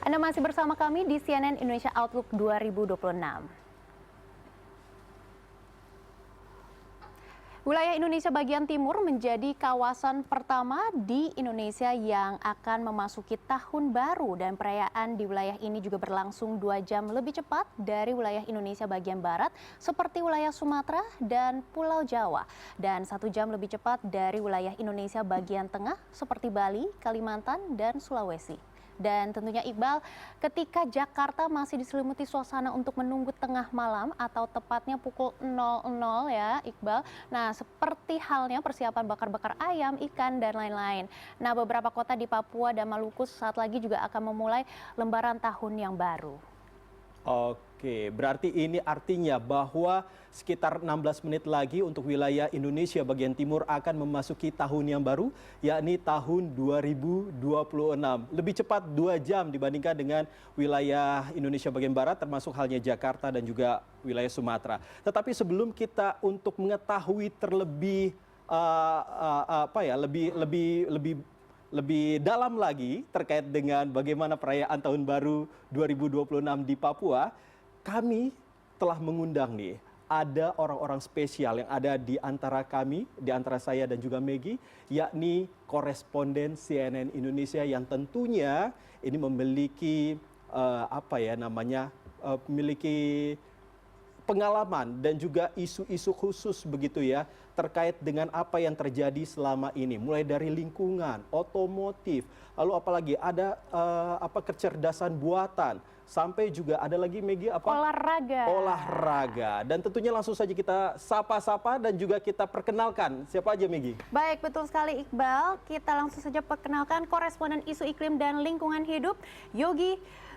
Anda masih bersama kami di CNN Indonesia Outlook 2026. Wilayah Indonesia bagian timur menjadi kawasan pertama di Indonesia yang akan memasuki tahun baru, dan perayaan di wilayah ini juga berlangsung 2 jam lebih cepat dari wilayah Indonesia bagian barat seperti wilayah Sumatera dan Pulau Jawa, dan 1 jam lebih cepat dari wilayah Indonesia bagian tengah seperti Bali, Kalimantan, dan Sulawesi. Dan tentunya Iqbal, ketika Jakarta masih diselimuti suasana untuk menunggu tengah malam atau tepatnya pukul 00 ya Iqbal. Nah, seperti halnya persiapan bakar-bakar ayam, ikan, dan lain-lain. Nah, beberapa kota di Papua dan Maluku saat lagi juga akan memulai lembaran tahun yang baru. Oke, berarti ini artinya bahwa sekitar 16 menit lagi untuk wilayah Indonesia bagian timur akan memasuki tahun yang baru, yakni tahun 2026. Lebih cepat 2 jam dibandingkan dengan wilayah Indonesia bagian barat, termasuk halnya Jakarta dan juga wilayah Sumatera. Tetapi sebelum kita untuk mengetahui terlebih lebih dalam lagi terkait dengan bagaimana perayaan Tahun Baru 2026 di Papua, kami telah mengundang nih, ada orang-orang spesial yang ada di antara kami, di antara saya dan juga Maggie, yakni koresponden CNN Indonesia yang tentunya ini memiliki memiliki pengalaman dan juga isu-isu khusus begitu ya terkait dengan apa yang terjadi selama ini, mulai dari lingkungan, otomotif, lalu apalagi ada kecerdasan buatan, sampai juga ada lagi Maggie olahraga. Dan tentunya langsung saja kita sapa-sapa dan juga kita perkenalkan siapa aja Maggie. Baik, betul sekali Iqbal. Kita langsung saja perkenalkan koresponden isu iklim dan lingkungan hidup, Yogi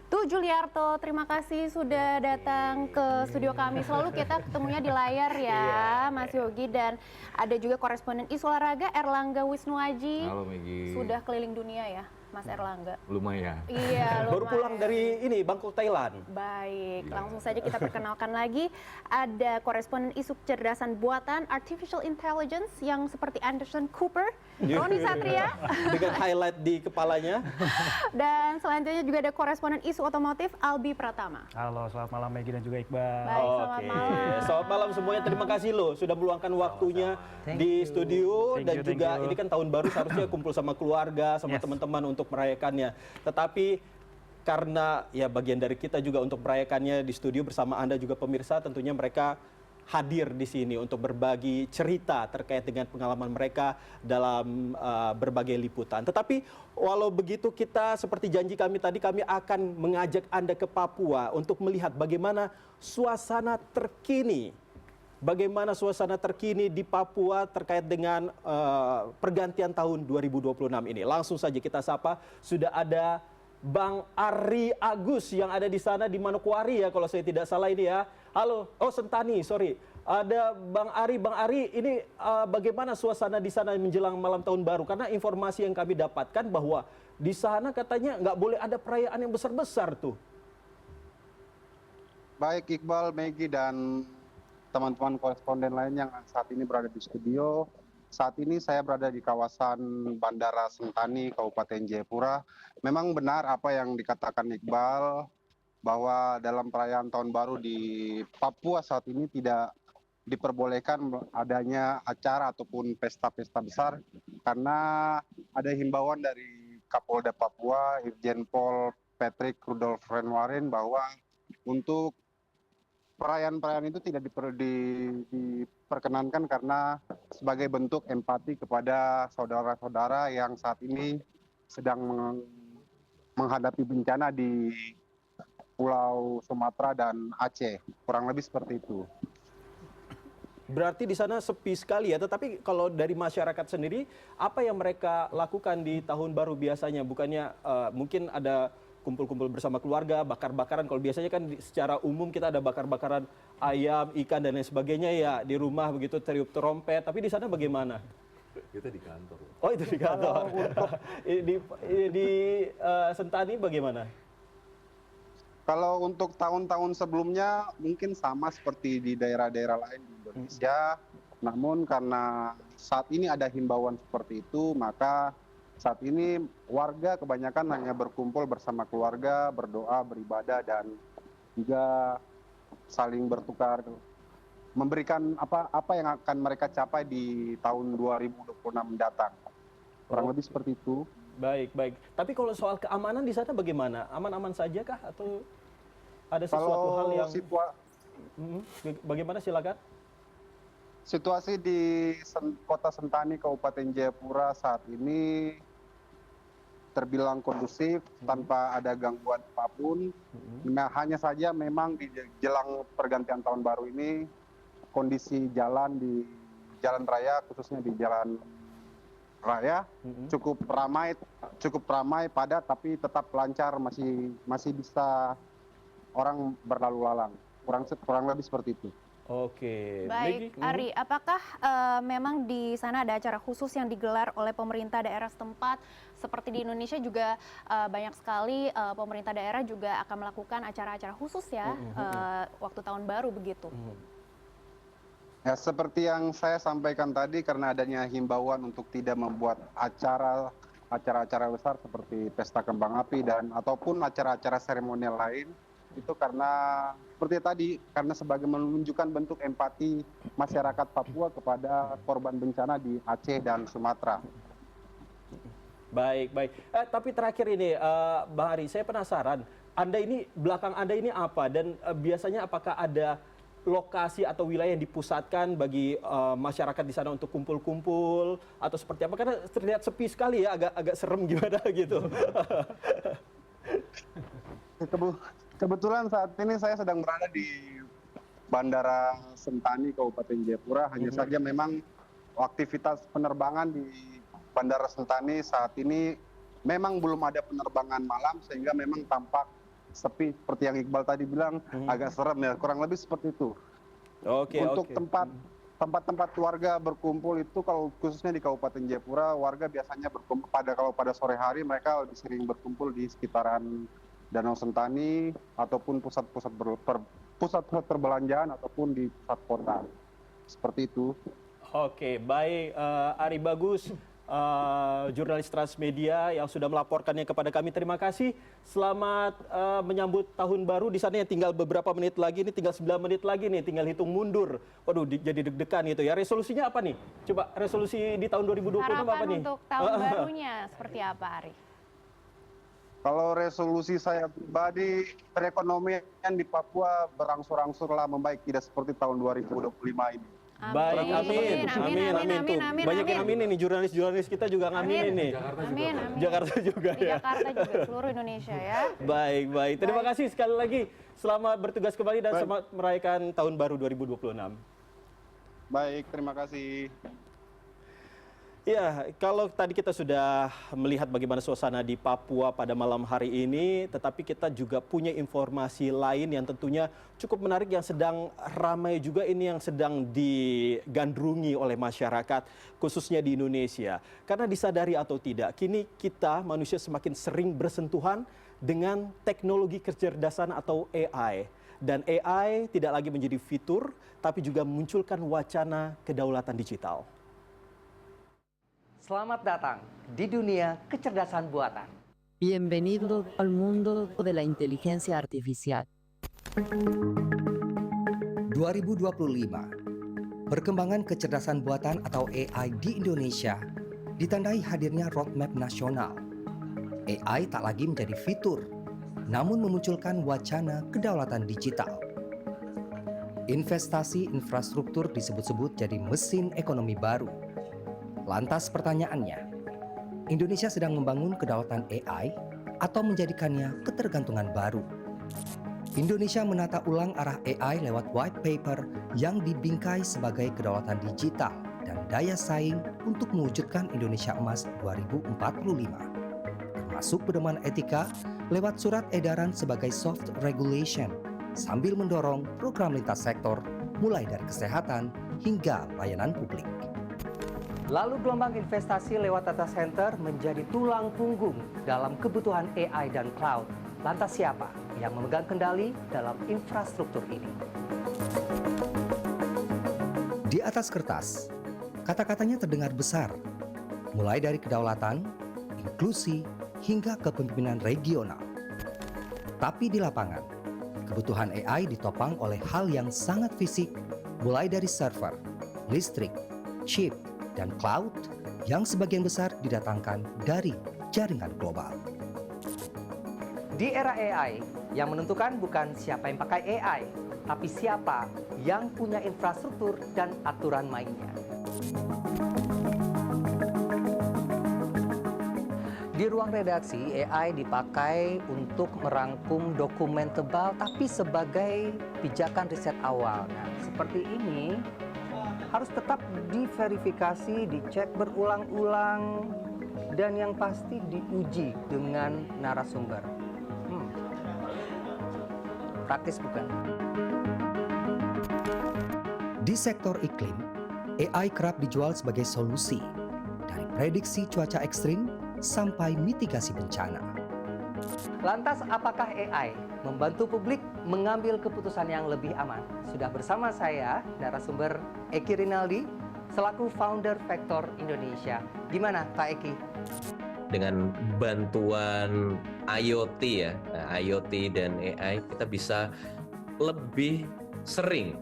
Tujuliarto. Terima kasih sudah datang ke studio kami. Selalu kita ketemunya di layar ya, Mas Yogi. Dan ada juga koresponden isu olahraga, Erlangga Wisnuaji. Halo Maggie. Sudah keliling dunia ya, Mas Erlangga? Lumayan. Iya, lumayan. Baru pulang dari ini, Bangkok, Thailand. Baik, langsung saja kita perkenalkan lagi. Ada koresponden isu kecerdasan buatan, Artificial Intelligence, yang seperti Anderson Cooper, Roni Satria. Dengan highlight di kepalanya. Dan selanjutnya juga ada koresponden isu otomotif, Albi Pratama. Halo, selamat malam Maggie dan juga Iqbal. Baik, selamat malam. Selamat malam semuanya, terima kasih loh sudah meluangkan waktunya di studio. Dan juga ini kan tahun baru, seharusnya kumpul sama keluarga, sama teman-teman untuk merayakannya. Tetapi karena ya bagian dari kita juga untuk merayakannya di studio bersama Anda juga pemirsa, tentunya mereka hadir di sini untuk berbagi cerita terkait dengan pengalaman mereka dalam berbagai liputan. Tetapi walau begitu, kita seperti janji kami tadi, kami akan mengajak Anda ke Papua untuk melihat bagaimana suasana terkini. Bagaimana suasana terkini di Papua terkait dengan pergantian tahun 2026 ini. Langsung saja kita sapa, sudah ada Bang Ari Agus yang ada di sana di Manokwari ya kalau saya tidak salah ini ya. Halo, Sentani, sorry. Ada Bang Ari, ini bagaimana suasana di sana menjelang malam tahun baru? Karena informasi yang kami dapatkan bahwa di sana katanya nggak boleh ada perayaan yang besar-besar tuh. Baik Iqbal, Maggie, dan teman-teman koresponden lain yang saat ini berada di studio. Saat ini saya berada di kawasan Bandara Sentani, Kabupaten Jayapura. Memang benar apa yang dikatakan Iqbal, bahwa dalam perayaan Tahun Baru di Papua saat ini tidak diperbolehkan adanya acara ataupun pesta-pesta besar, karena ada himbauan dari Kapolda Papua, Irjen Pol Patrick Rudolf Renwarin, bahwa untuk perayaan-perayaan itu tidak diperkenankan karena sebagai bentuk empati kepada saudara-saudara yang saat ini sedang menghadapi bencana di Pulau Sumatera dan Aceh. Kurang lebih seperti itu. Berarti di sana sepi sekali ya, tetapi kalau dari masyarakat sendiri, apa yang mereka lakukan di tahun baru biasanya? Bukannya mungkin ada kumpul-kumpul bersama keluarga, bakar-bakaran. Kalau biasanya kan secara umum kita ada bakar-bakaran ayam, ikan, dan lain sebagainya ya di rumah begitu, tiup trompet. Tapi di sana bagaimana? Kita di kantor. Oh, itu di kantor. Di Sentani bagaimana? Kalau untuk tahun-tahun sebelumnya mungkin sama seperti di daerah-daerah lain di Indonesia. Namun karena saat ini ada himbauan seperti itu, maka Saat ini warga kebanyakan hanya berkumpul bersama keluarga, berdoa, beribadah, dan juga saling bertukar, memberikan apa yang akan mereka capai di tahun 2026 mendatang. Kurang lebih seperti itu. Baik, baik. Tapi kalau soal keamanan di sana bagaimana? Aman-aman saja kah atau ada sesuatu hal yang bagaimana, silakan? Situasi di Kota Sentani, Kabupaten Jayapura saat ini terbilang kondusif tanpa ada gangguan apapun. Nah, hanya saja memang di jelang pergantian tahun baru ini kondisi jalan di jalan raya, khususnya di jalan raya cukup ramai, padat, tapi tetap lancar, masih bisa orang berlalu lalang. Kurang lebih seperti itu. Oke. Baik, Ari, apakah memang di sana ada acara khusus yang digelar oleh pemerintah daerah setempat? Seperti di Indonesia juga banyak sekali pemerintah daerah juga akan melakukan acara-acara khusus ya waktu tahun baru begitu. Ya, seperti yang saya sampaikan tadi, karena adanya himbauan untuk tidak membuat acara-acara besar seperti pesta kembang api dan ataupun acara-acara seremonial lain, itu karena seperti tadi, karena sebagai menunjukkan bentuk empati masyarakat Papua kepada korban bencana di Aceh dan Sumatera. Baik, baik. Tapi terakhir ini, Bang Ari, saya penasaran, belakang Anda ini apa? Dan biasanya apakah ada lokasi atau wilayah yang dipusatkan bagi masyarakat di sana untuk kumpul-kumpul atau seperti apa? Karena terlihat sepi sekali ya, agak serem gimana gitu. Kebetulan saat ini saya sedang berada di Bandara Sentani, Kabupaten Jayapura. Hanya saja memang aktivitas penerbangan di Bandara Sentani saat ini memang belum ada penerbangan malam, sehingga memang tampak sepi seperti yang Iqbal tadi bilang, agak serem ya, kurang lebih seperti itu. Untuk tempat-tempat warga berkumpul itu, kalau khususnya di Kabupaten Jayapura, warga biasanya berkumpul kalau pada sore hari mereka lebih sering berkumpul di sekitaran Danau Sentani ataupun pusat-pusat perbelanjaan ataupun di pusat kota. Seperti itu. Oke, baik, Ari Bagus, jurnalis Transmedia yang sudah melaporkannya kepada kami. Terima kasih. Selamat menyambut tahun baru di sana yang tinggal beberapa menit lagi, ini tinggal 9 menit lagi nih, tinggal hitung mundur. Waduh, jadi deg-degan gitu ya. Resolusinya apa nih? Coba resolusi di tahun 2026 apa nih? Harapan untuk tahun barunya seperti apa, Ari? Kalau resolusi saya pribadi, perekonomian di Papua berangsur-angsurlah membaik, tidak seperti tahun 2025 ini. Baik, amin. Banyak yang amin ini, jurnalis kita juga ngamin ini. Amin. Jakarta juga Di ya. Jakarta juga, seluruh Indonesia ya. Baik, baik. Terima kasih sekali lagi. Selamat bertugas kembali dan selamat merayakan tahun baru 2026. Baik, terima kasih. Ya, kalau tadi kita sudah melihat bagaimana suasana di Papua pada malam hari ini, tetapi kita juga punya informasi lain yang tentunya cukup menarik yang sedang ramai juga ini, yang sedang digandrungi oleh masyarakat, khususnya di Indonesia. Karena disadari atau tidak, kini kita manusia semakin sering bersentuhan dengan teknologi kecerdasan atau AI. Dan AI tidak lagi menjadi fitur, tapi juga memunculkan wacana kedaulatan digital. Selamat datang di dunia kecerdasan buatan. Bienvenido al mundo de la inteligencia artificial. 2025, perkembangan kecerdasan buatan atau AI di Indonesia ditandai hadirnya roadmap nasional. AI tak lagi menjadi fitur, namun memunculkan wacana kedaulatan digital. Investasi infrastruktur disebut-sebut jadi mesin ekonomi baru. Lantas pertanyaannya, Indonesia sedang membangun kedaulatan AI atau menjadikannya ketergantungan baru? Indonesia menata ulang arah AI lewat white paper yang dibingkai sebagai kedaulatan digital dan daya saing untuk mewujudkan Indonesia Emas 2045. Termasuk pedoman etika lewat surat edaran sebagai soft regulation sambil mendorong program lintas sektor mulai dari kesehatan hingga layanan publik. Lalu gelombang investasi lewat data center menjadi tulang punggung dalam kebutuhan AI dan cloud. Lantas siapa yang memegang kendali dalam infrastruktur ini? Di atas kertas, kata-katanya terdengar besar, mulai dari kedaulatan, inklusi, hingga kepemimpinan regional. Tapi di lapangan, kebutuhan AI ditopang oleh hal yang sangat fisik, mulai dari server, listrik, chip, dan cloud yang sebagian besar didatangkan dari jaringan global. Di era AI, yang menentukan bukan siapa yang pakai AI, tapi siapa yang punya infrastruktur dan aturan mainnya. Di ruang redaksi, AI dipakai untuk merangkum dokumen tebal tapi sebagai pijakan riset awal. Nah, seperti ini harus tetap diverifikasi, dicek berulang-ulang, dan yang pasti diuji dengan narasumber. Praktis bukan? Di sektor iklim, AI kerap dijual sebagai solusi, dari prediksi cuaca ekstrim sampai mitigasi bencana. Lantas apakah AI membantu publik mengambil keputusan yang lebih aman? Sudah bersama saya, narasumber Eki Rinaldi, selaku founder Vector Indonesia. Gimana Pak Eki? Dengan bantuan IoT ya, IoT dan AI, kita bisa lebih sering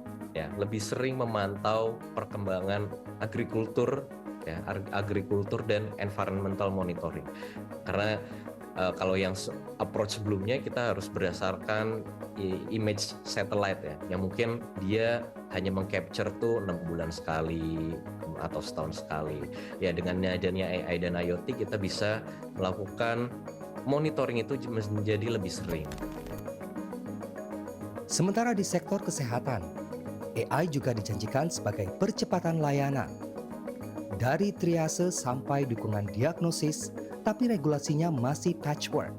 memantau perkembangan agrikultur dan environmental monitoring. Karena kalau yang approach sebelumnya kita harus berdasarkan image satellite ya, yang mungkin dia hanya mengcapture tuh 6 bulan sekali atau setahun sekali. Ya, dengan adanya AI dan IoT kita bisa melakukan monitoring itu menjadi lebih sering. Sementara di sektor kesehatan, AI juga dijanjikan sebagai percepatan layanan. Dari triase sampai dukungan diagnosis, tapi regulasinya masih patchwork.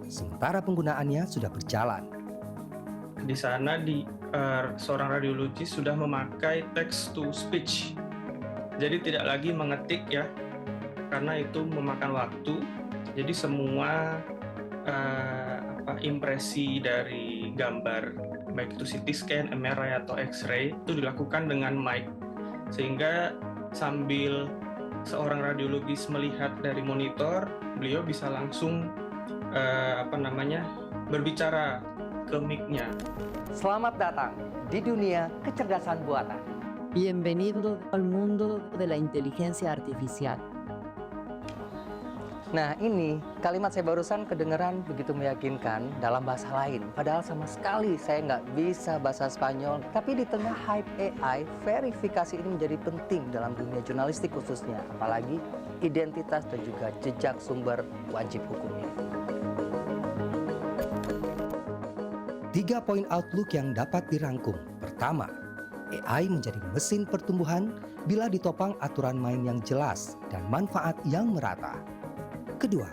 Sementara penggunaannya sudah berjalan. Di sana seorang radiologis sudah memakai text to speech. Jadi tidak lagi mengetik ya, karena itu memakan waktu. Jadi semua impresi dari gambar, baik itu CT scan, MRI atau X-ray, itu dilakukan dengan mic. Sehingga sambil seorang radiologis melihat dari monitor, beliau bisa langsung berbicara ke mic-nya. Selamat datang di dunia kecerdasan buatan. Bienvenido al mundo de la inteligencia artificial. Nah, ini kalimat saya barusan kedengeran begitu meyakinkan dalam bahasa lain. Padahal sama sekali saya nggak bisa bahasa Spanyol. Tapi di tengah hype AI, verifikasi ini menjadi penting dalam dunia jurnalistik khususnya. Apalagi identitas dan juga jejak sumber wajib hukumnya. 3 poin outlook yang dapat dirangkum. Pertama, AI menjadi mesin pertumbuhan bila ditopang aturan main yang jelas dan manfaat yang merata. Kedua,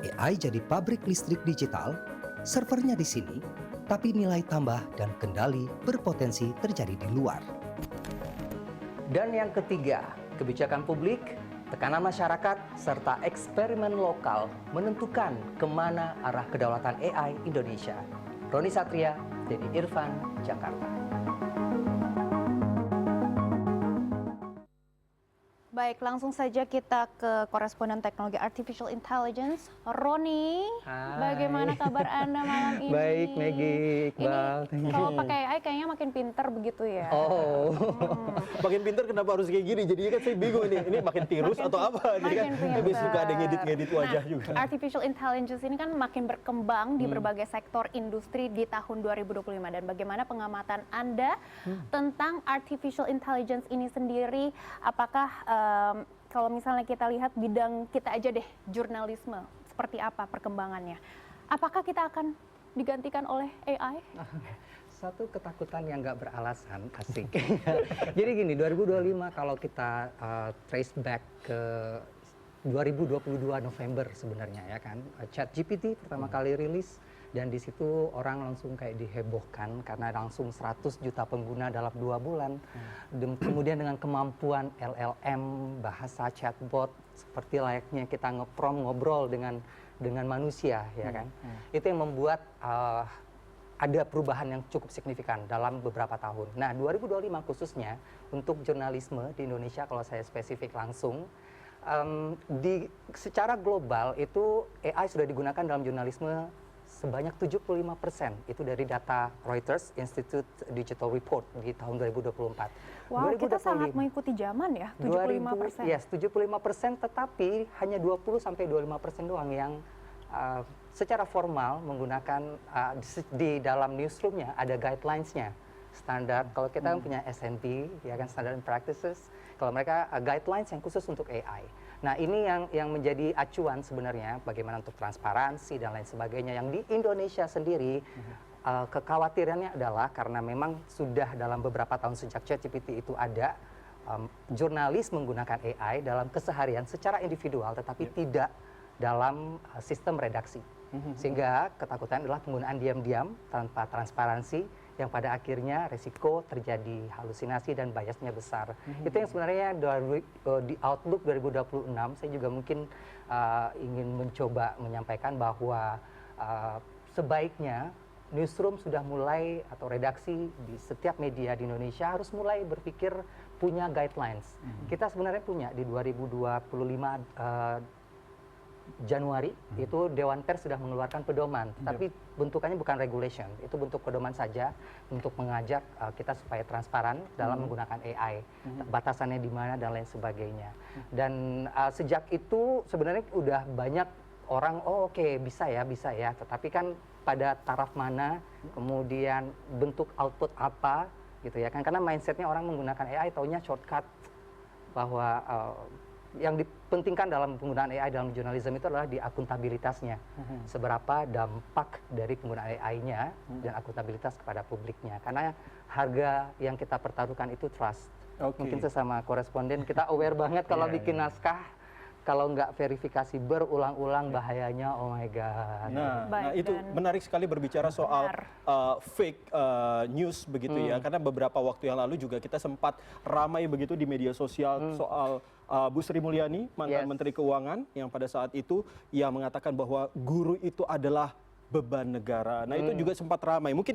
AI jadi pabrik listrik digital, servernya di sini, tapi nilai tambah dan kendali berpotensi terjadi di luar. Dan yang ketiga, kebijakan publik, tekanan masyarakat, serta eksperimen lokal menentukan kemana arah kedaulatan AI Indonesia. Roni Satria, Denny Irfan, Jakarta. Baik, langsung saja kita ke koresponden teknologi Artificial Intelligence, Roni. Hai. Bagaimana kabar Anda malam ini? Baik, Maggie, Iqbal. Ini kalau pakai AI kayaknya makin pinter begitu ya. Oh. Makin pinter kenapa harus kayak gini? Jadinya kan saya bingung ini makin tirus atau apa? Jadi kan lebih suka ada ngedit wajah juga. Artificial Intelligence ini kan makin berkembang di berbagai sektor industri di tahun 2025. Dan bagaimana pengamatan Anda tentang Artificial Intelligence ini sendiri? Apakah kalau misalnya kita lihat bidang kita aja deh, jurnalisme, seperti apa perkembangannya? Apakah kita akan digantikan oleh AI? Satu ketakutan yang nggak beralasan, asik. Jadi gini, 2025 kalau kita trace back ke 2022 November sebenarnya ya kan, ChatGPT pertama kali rilis. Dan di situ orang langsung kayak dihebohkan karena langsung 100 juta pengguna dalam 2 bulan. Kemudian dengan kemampuan LLM, bahasa chatbot, seperti layaknya kita ngobrol dengan manusia, ya kan. Itu yang membuat ada perubahan yang cukup signifikan dalam beberapa tahun. Nah, 2025 khususnya untuk jurnalisme di Indonesia, kalau saya spesifik langsung, Secara global itu AI sudah digunakan dalam jurnalisme sebanyak 75%. Itu dari data Reuters Institute Digital Report di tahun 2024. Wow, kita sangat mengikuti zaman ya, 75%. Yes, 75%, tetapi hanya 20-25% doang yang secara formal menggunakan di dalam newsroomnya ada guidelines-nya. Standar, kalau kita punya S&P, ya kan, Standard and Practices, kalau mereka guidelines yang khusus untuk AI. Nah, ini yang menjadi acuan sebenarnya bagaimana untuk transparansi dan lain sebagainya. Yang di Indonesia sendiri, kekhawatirannya adalah karena memang sudah dalam beberapa tahun sejak ChatGPT itu ada, jurnalis menggunakan AI dalam keseharian secara individual, tetapi tidak dalam sistem redaksi. Sehingga ketakutan adalah penggunaan diam-diam tanpa transparansi, yang pada akhirnya resiko terjadi halusinasi dan biasnya besar. Itu yang sebenarnya di Outlook 2026 saya juga mungkin ingin mencoba menyampaikan bahwa sebaiknya newsroom sudah mulai atau redaksi di setiap media di Indonesia harus mulai berpikir punya guidelines. Kita sebenarnya punya di 2025 Januari itu Dewan Pers sudah mengeluarkan pedoman, tapi bentukannya bukan regulation, itu bentuk pedoman saja untuk mengajak kita supaya transparan dalam menggunakan AI, batasannya di mana dan lain sebagainya. Dan sejak itu sebenarnya udah banyak orang, oh oke, bisa ya, tetapi kan pada taraf mana, kemudian bentuk output apa, gitu ya kan, karena mindsetnya orang menggunakan AI taunya shortcut, bahwa yang dipentingkan dalam penggunaan AI dalam jurnalisme itu adalah di akuntabilitasnya. Seberapa dampak dari penggunaan AI-nya dan akuntabilitas kepada publiknya. Karena harga yang kita pertaruhkan itu trust. Mungkin sesama koresponden kita aware banget kalau bikin naskah, kalau nggak verifikasi berulang-ulang bahayanya, oh my God. Nah itu menarik sekali berbicara soal fake news begitu ya. Karena beberapa waktu yang lalu juga kita sempat ramai begitu di media sosial soal Bu Sri Mulyani, mantan Menteri Keuangan, yang pada saat itu yang mengatakan bahwa guru itu adalah beban negara. Nah itu juga sempat ramai. Mungkin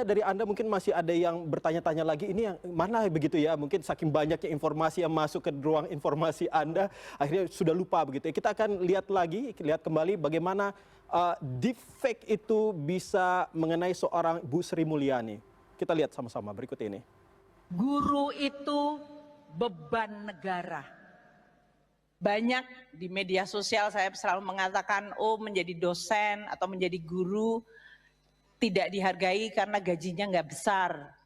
dari Anda mungkin masih ada yang bertanya-tanya lagi, ini yang mana begitu ya? Mungkin saking banyaknya informasi yang masuk ke ruang informasi Anda, akhirnya sudah lupa begitu ya. Kita akan lihat kembali bagaimana deepfake itu bisa mengenai seorang Bu Sri Mulyani. Kita lihat sama-sama berikut ini. Guru itu beban negara. Banyak di media sosial saya selalu mengatakan, oh menjadi dosen atau menjadi guru tidak dihargai karena gajinya nggak besar.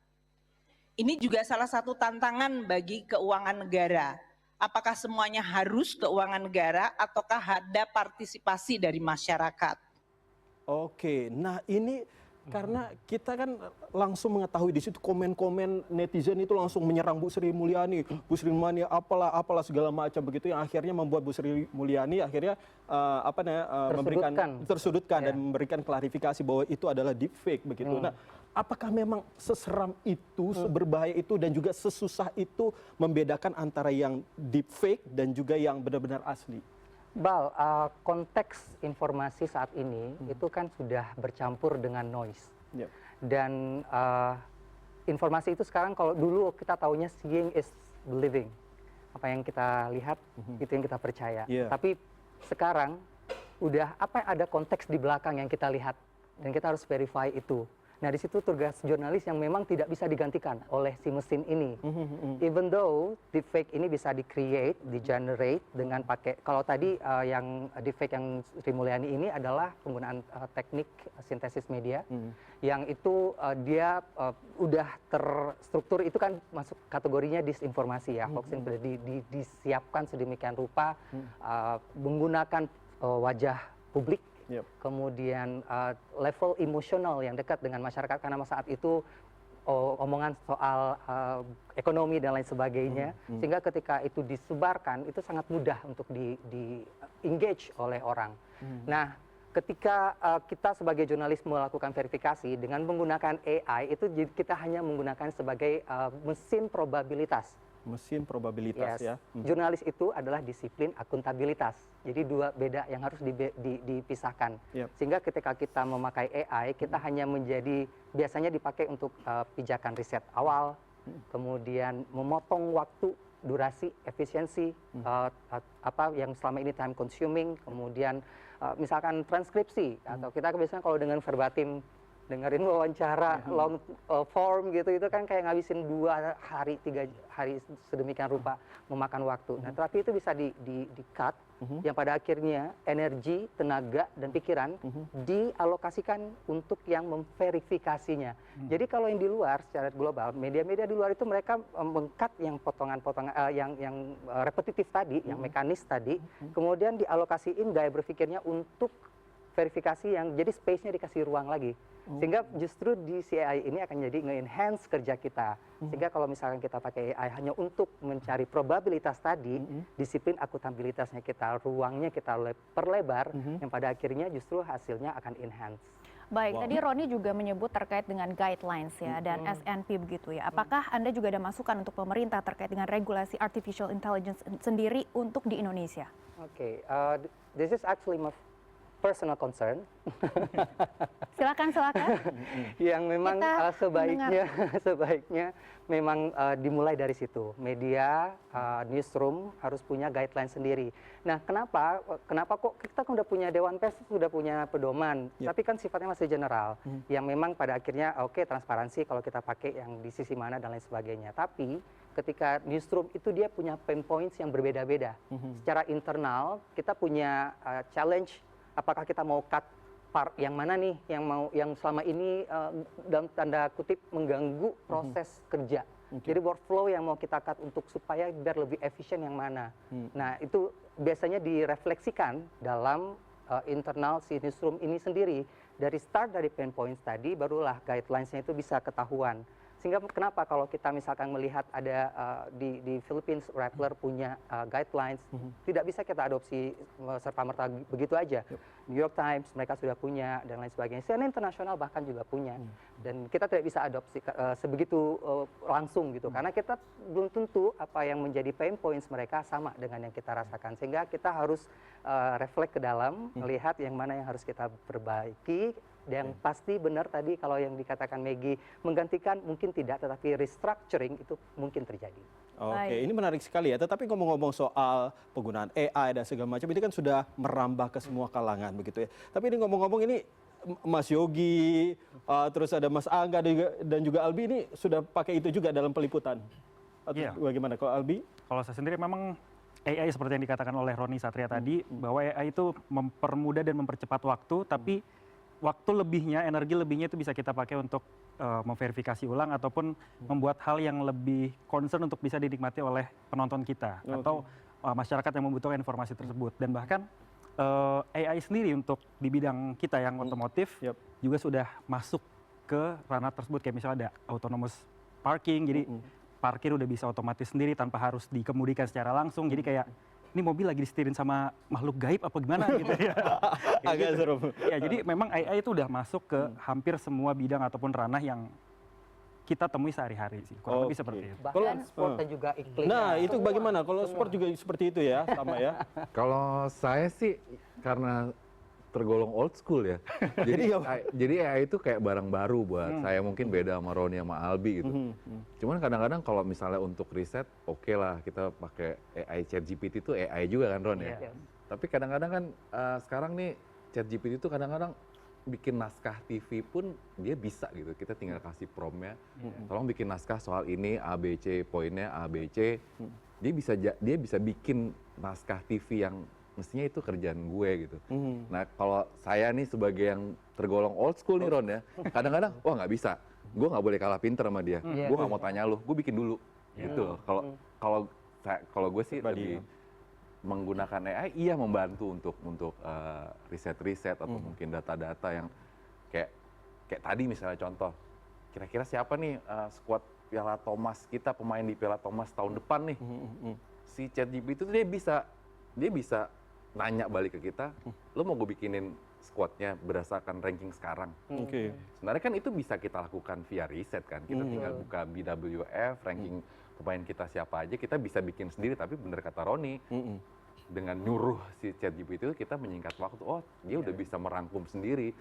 Ini juga salah satu tantangan bagi keuangan negara. Apakah semuanya harus keuangan negara ataukah ada partisipasi dari masyarakat? Oke, nah ini karena kita kan langsung mengetahui di situ komen-komen netizen itu langsung menyerang Bu Sri Mulyani, apalah segala macam begitu, yang akhirnya membuat Bu Sri Mulyani akhirnya tersudutkan dan memberikan klarifikasi bahwa itu adalah deepfake begitu. Nah, apakah memang seseram itu, seberbahaya itu dan juga sesusah itu membedakan antara yang deepfake dan juga yang benar-benar asli? Bal, konteks informasi saat ini itu kan sudah bercampur dengan noise. Dan informasi itu sekarang, kalau dulu kita taunya seeing is believing. Apa yang kita lihat, itu yang kita percaya. Tapi sekarang udah ada konteks di belakang yang kita lihat. Dan kita harus verify itu. Nah, di situ tugas jurnalis yang memang tidak bisa digantikan oleh si mesin ini. Even though deepfake ini bisa di-create, di-generate dengan pakai, kalau tadi yang deepfake yang Sri Mulyani ini adalah penggunaan teknik sintesis media, yang itu dia udah terstruktur, itu kan masuk kategorinya disinformasi ya, hoax yang disiapkan sedemikian rupa, menggunakan wajah publik, kemudian level emosional yang dekat dengan masyarakat karena saat itu omongan soal ekonomi dan lain sebagainya, sehingga ketika itu disebarkan itu sangat mudah untuk di engage oleh orang. Nah, ketika kita sebagai jurnalis melakukan verifikasi dengan menggunakan AI, itu kita hanya menggunakan sebagai mesin probabilitas. Mesin probabilitas ya. Jurnalis itu adalah disiplin akuntabilitas. Jadi dua beda yang harus dipisahkan. Sehingga ketika kita memakai AI, kita hanya biasanya dipakai untuk pijakan riset awal, kemudian memotong waktu durasi, efisiensi, apa yang selama ini time consuming, kemudian misalkan transkripsi, atau kita biasanya kalau dengan verbatim dengerin wawancara long form gitu, itu kan kayak ngabisin 2 hari, 3 hari sedemikian rupa, memakan waktu. Nah, tapi itu bisa di cut, yang pada akhirnya energi, tenaga, dan pikiran dialokasikan untuk yang memverifikasinya. Jadi kalau yang di luar secara global, media-media di luar itu mereka meng-cut yang potongan-potongan yang repetitif tadi, yang mekanis tadi, kemudian dialokasiin gaya berpikirnya untuk verifikasi yang jadi space-nya dikasih ruang lagi. Sehingga justru di AI ini akan jadi nge-enhance kerja kita. Sehingga kalau misalkan kita pakai AI hanya untuk mencari probabilitas tadi, disiplin akuntabilitasnya kita, ruangnya kita perlebar, yang pada akhirnya justru hasilnya akan enhance. Baik, tadi Roni juga menyebut terkait dengan guidelines ya dan SNP begitu ya. Apakah Anda juga ada masukan untuk pemerintah terkait dengan regulasi artificial intelligence sendiri untuk di Indonesia? Oke, this is actually my personal concern. Silakan. Yang memang sebaiknya memang dimulai dari situ. Media, newsroom harus punya guideline sendiri. Nah, kenapa kok kita udah punya Dewan Pers, sudah punya pedoman, tapi kan sifatnya masih general, yang memang pada akhirnya oke, transparansi kalau kita pakai yang di sisi mana dan lain sebagainya. Tapi ketika newsroom itu dia punya pain points yang berbeda-beda. Secara internal kita punya challenge. Apakah kita mau cut part yang mana nih yang selama ini dalam tanda kutip mengganggu proses kerja. Jadi workflow yang mau kita cut untuk supaya biar lebih efisien yang mana. Nah, itu biasanya direfleksikan dalam internal si newsroom ini sendiri. Dari start dari pain points tadi barulah guidelines-nya itu bisa ketahuan. Sehingga kenapa kalau kita misalkan melihat ada di Philippines, Rappler punya guidelines, tidak bisa kita adopsi serta-merta begitu aja. New York Times mereka sudah punya dan lain sebagainya. CNN internasional bahkan juga punya. Dan kita tidak bisa adopsi sebegitu langsung gitu. Karena kita belum tentu apa yang menjadi pain points mereka sama dengan yang kita rasakan. Sehingga kita harus reflect ke dalam, melihat yang mana yang harus kita perbaiki. Yang pasti benar tadi kalau yang dikatakan Maggie menggantikan mungkin tidak, tetapi restructuring itu mungkin terjadi. Oke, ini menarik sekali ya. Tetapi ngomong-ngomong soal penggunaan AI dan segala macam, ini kan sudah merambah ke semua kalangan begitu ya. Tapi ini ngomong-ngomong ini Mas Yogi, terus ada Mas Angga dan juga Albi ini sudah pakai itu juga dalam peliputan. Atau bagaimana kalau Albi? Kalau saya sendiri memang AI seperti yang dikatakan oleh Roni Satria tadi, bahwa AI itu mempermudah dan mempercepat waktu, tapi waktu lebihnya, energi lebihnya itu bisa kita pakai untuk memverifikasi ulang ataupun membuat hal yang lebih concern untuk bisa dinikmati oleh penonton kita atau masyarakat yang membutuhkan informasi tersebut. Dan bahkan AI sendiri untuk di bidang kita yang otomotif juga sudah masuk ke ranah tersebut. Kayak misalnya ada autonomous parking, jadi parkir udah bisa otomatis sendiri tanpa harus dikemudikan secara langsung. Jadi kayak ini mobil lagi disetirin sama makhluk gaib apa gimana gitu ya. Agak seru. Ya, jadi memang AI itu udah masuk ke hampir semua bidang ataupun ranah yang kita temui sehari-hari sih. Kurang lebih seperti itu. Bahkan sport dan juga iklim. Nah, itu bagaimana? Kalau sport juga seperti itu ya, sama ya? Kalau saya sih karena tergolong old school ya. Jadi AI itu kayak barang baru buat saya, mungkin beda sama Roni sama Albi gitu. Cuman kadang-kadang kalau misalnya untuk riset, oke lah kita pakai AI ChatGPT itu AI juga kan Ron ya. Tapi kadang-kadang kan sekarang nih ChatGPT itu kadang-kadang bikin naskah TV pun dia bisa gitu. Kita tinggal kasih promptnya, tolong bikin naskah soal ini ABC, poinnya ABC. Dia bisa bikin naskah TV yang mestinya itu kerjaan gue gitu. Nah, kalau saya nih sebagai yang tergolong old school nih Ron ya, kadang-kadang wah nggak bisa, gue nggak boleh kalah pinter sama dia, gue nggak mau tanya lu, gue bikin dulu gitu. Kalau gue sih lebih menggunakan AI, iya membantu untuk riset-riset atau mungkin data-data yang kayak tadi misalnya contoh, kira-kira siapa nih skuad Piala Thomas kita, pemain di Piala Thomas tahun depan nih. Si ChatGPT itu dia bisa nanya balik ke kita, lo mau gue bikinin squadnya berdasarkan ranking sekarang. Sebenarnya kan itu bisa kita lakukan via riset kan, kita tinggal buka BWF, ranking pemain kita siapa aja, kita bisa bikin sendiri. Tapi bener kata Roni, dengan nyuruh si ChatGPT itu kita menyingkat waktu, dia udah bisa merangkum sendiri.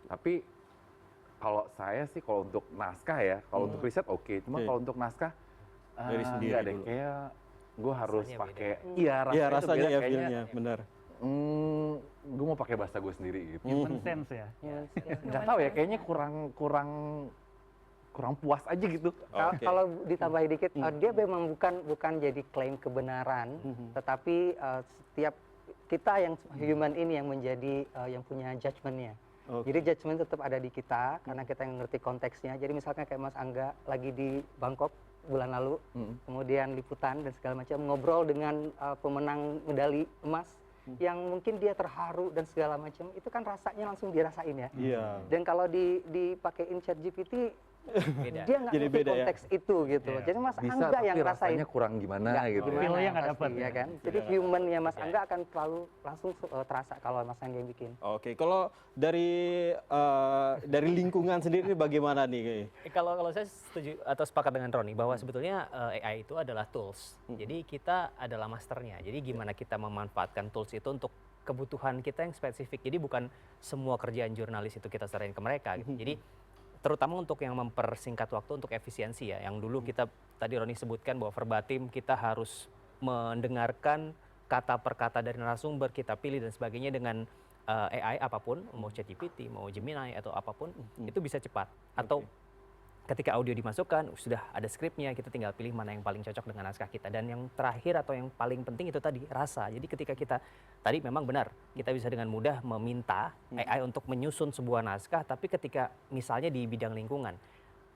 Tapi kalau saya sih kalau untuk naskah ya, kalau untuk riset oke, cuma kalau untuk naskah dari sendiri nggak deh, kayak gue harus Rasanya pakai beda. iya Iya, rasanya, rasanya ya kayaknya feel-nya, benar. gue mau pakai bahasa gue sendiri gitu. Human sense ya. Nggak tahu ya, kayaknya kurang puas aja gitu. Oke. Kalau ditambahin dikit, dia memang bukan jadi klaim kebenaran, tetapi setiap kita yang human ini yang menjadi yang punya judgment-nya. Oke. Jadi judgment tetap ada di kita karena kita yang ngerti konteksnya. Jadi misalkan kayak Mas Angga lagi di Bangkok bulan lalu, kemudian liputan dan segala macam ngobrol dengan pemenang medali emas yang mungkin dia terharu dan segala macam, itu kan rasanya langsung dirasain ya. Iya. Dan kalau dipakein ChatGPT Beda. dia nggak Jadi ngerti beda ya? konteks itu gitu. Iya. Jadi Mas Bisa Angga yang tapi rasain rasanya kurang gimana gitu. Feel-nya nggak pasti, dapet ya ya. kan. Jadi human-nya Mas Angga akan selalu langsung terasa kalau Mas Angga yang bikin. Oke, kalau dari lingkungan sendiri bagaimana nih? Kalau saya setuju atau sepakat dengan Roni bahwa sebetulnya AI itu adalah tools. Jadi kita adalah masternya. Jadi gimana kita memanfaatkan tools itu untuk kebutuhan kita yang spesifik. Jadi bukan semua kerjaan jurnalis itu kita serahin ke mereka gitu. Jadi terutama untuk yang mempersingkat waktu untuk efisiensi ya. Yang dulu kita tadi Roni sebutkan bahwa verbatim kita harus mendengarkan kata per kata dari narasumber, kita pilih dan sebagainya dengan AI apapun, mau ChatGPT, mau Gemini atau apapun, itu bisa cepat. Atau ketika audio dimasukkan, sudah ada skripnya, kita tinggal pilih mana yang paling cocok dengan naskah kita. Dan yang terakhir atau yang paling penting itu tadi, rasa. Jadi ketika kita, tadi memang benar, kita bisa dengan mudah meminta AI untuk menyusun sebuah naskah, tapi ketika misalnya di bidang lingkungan,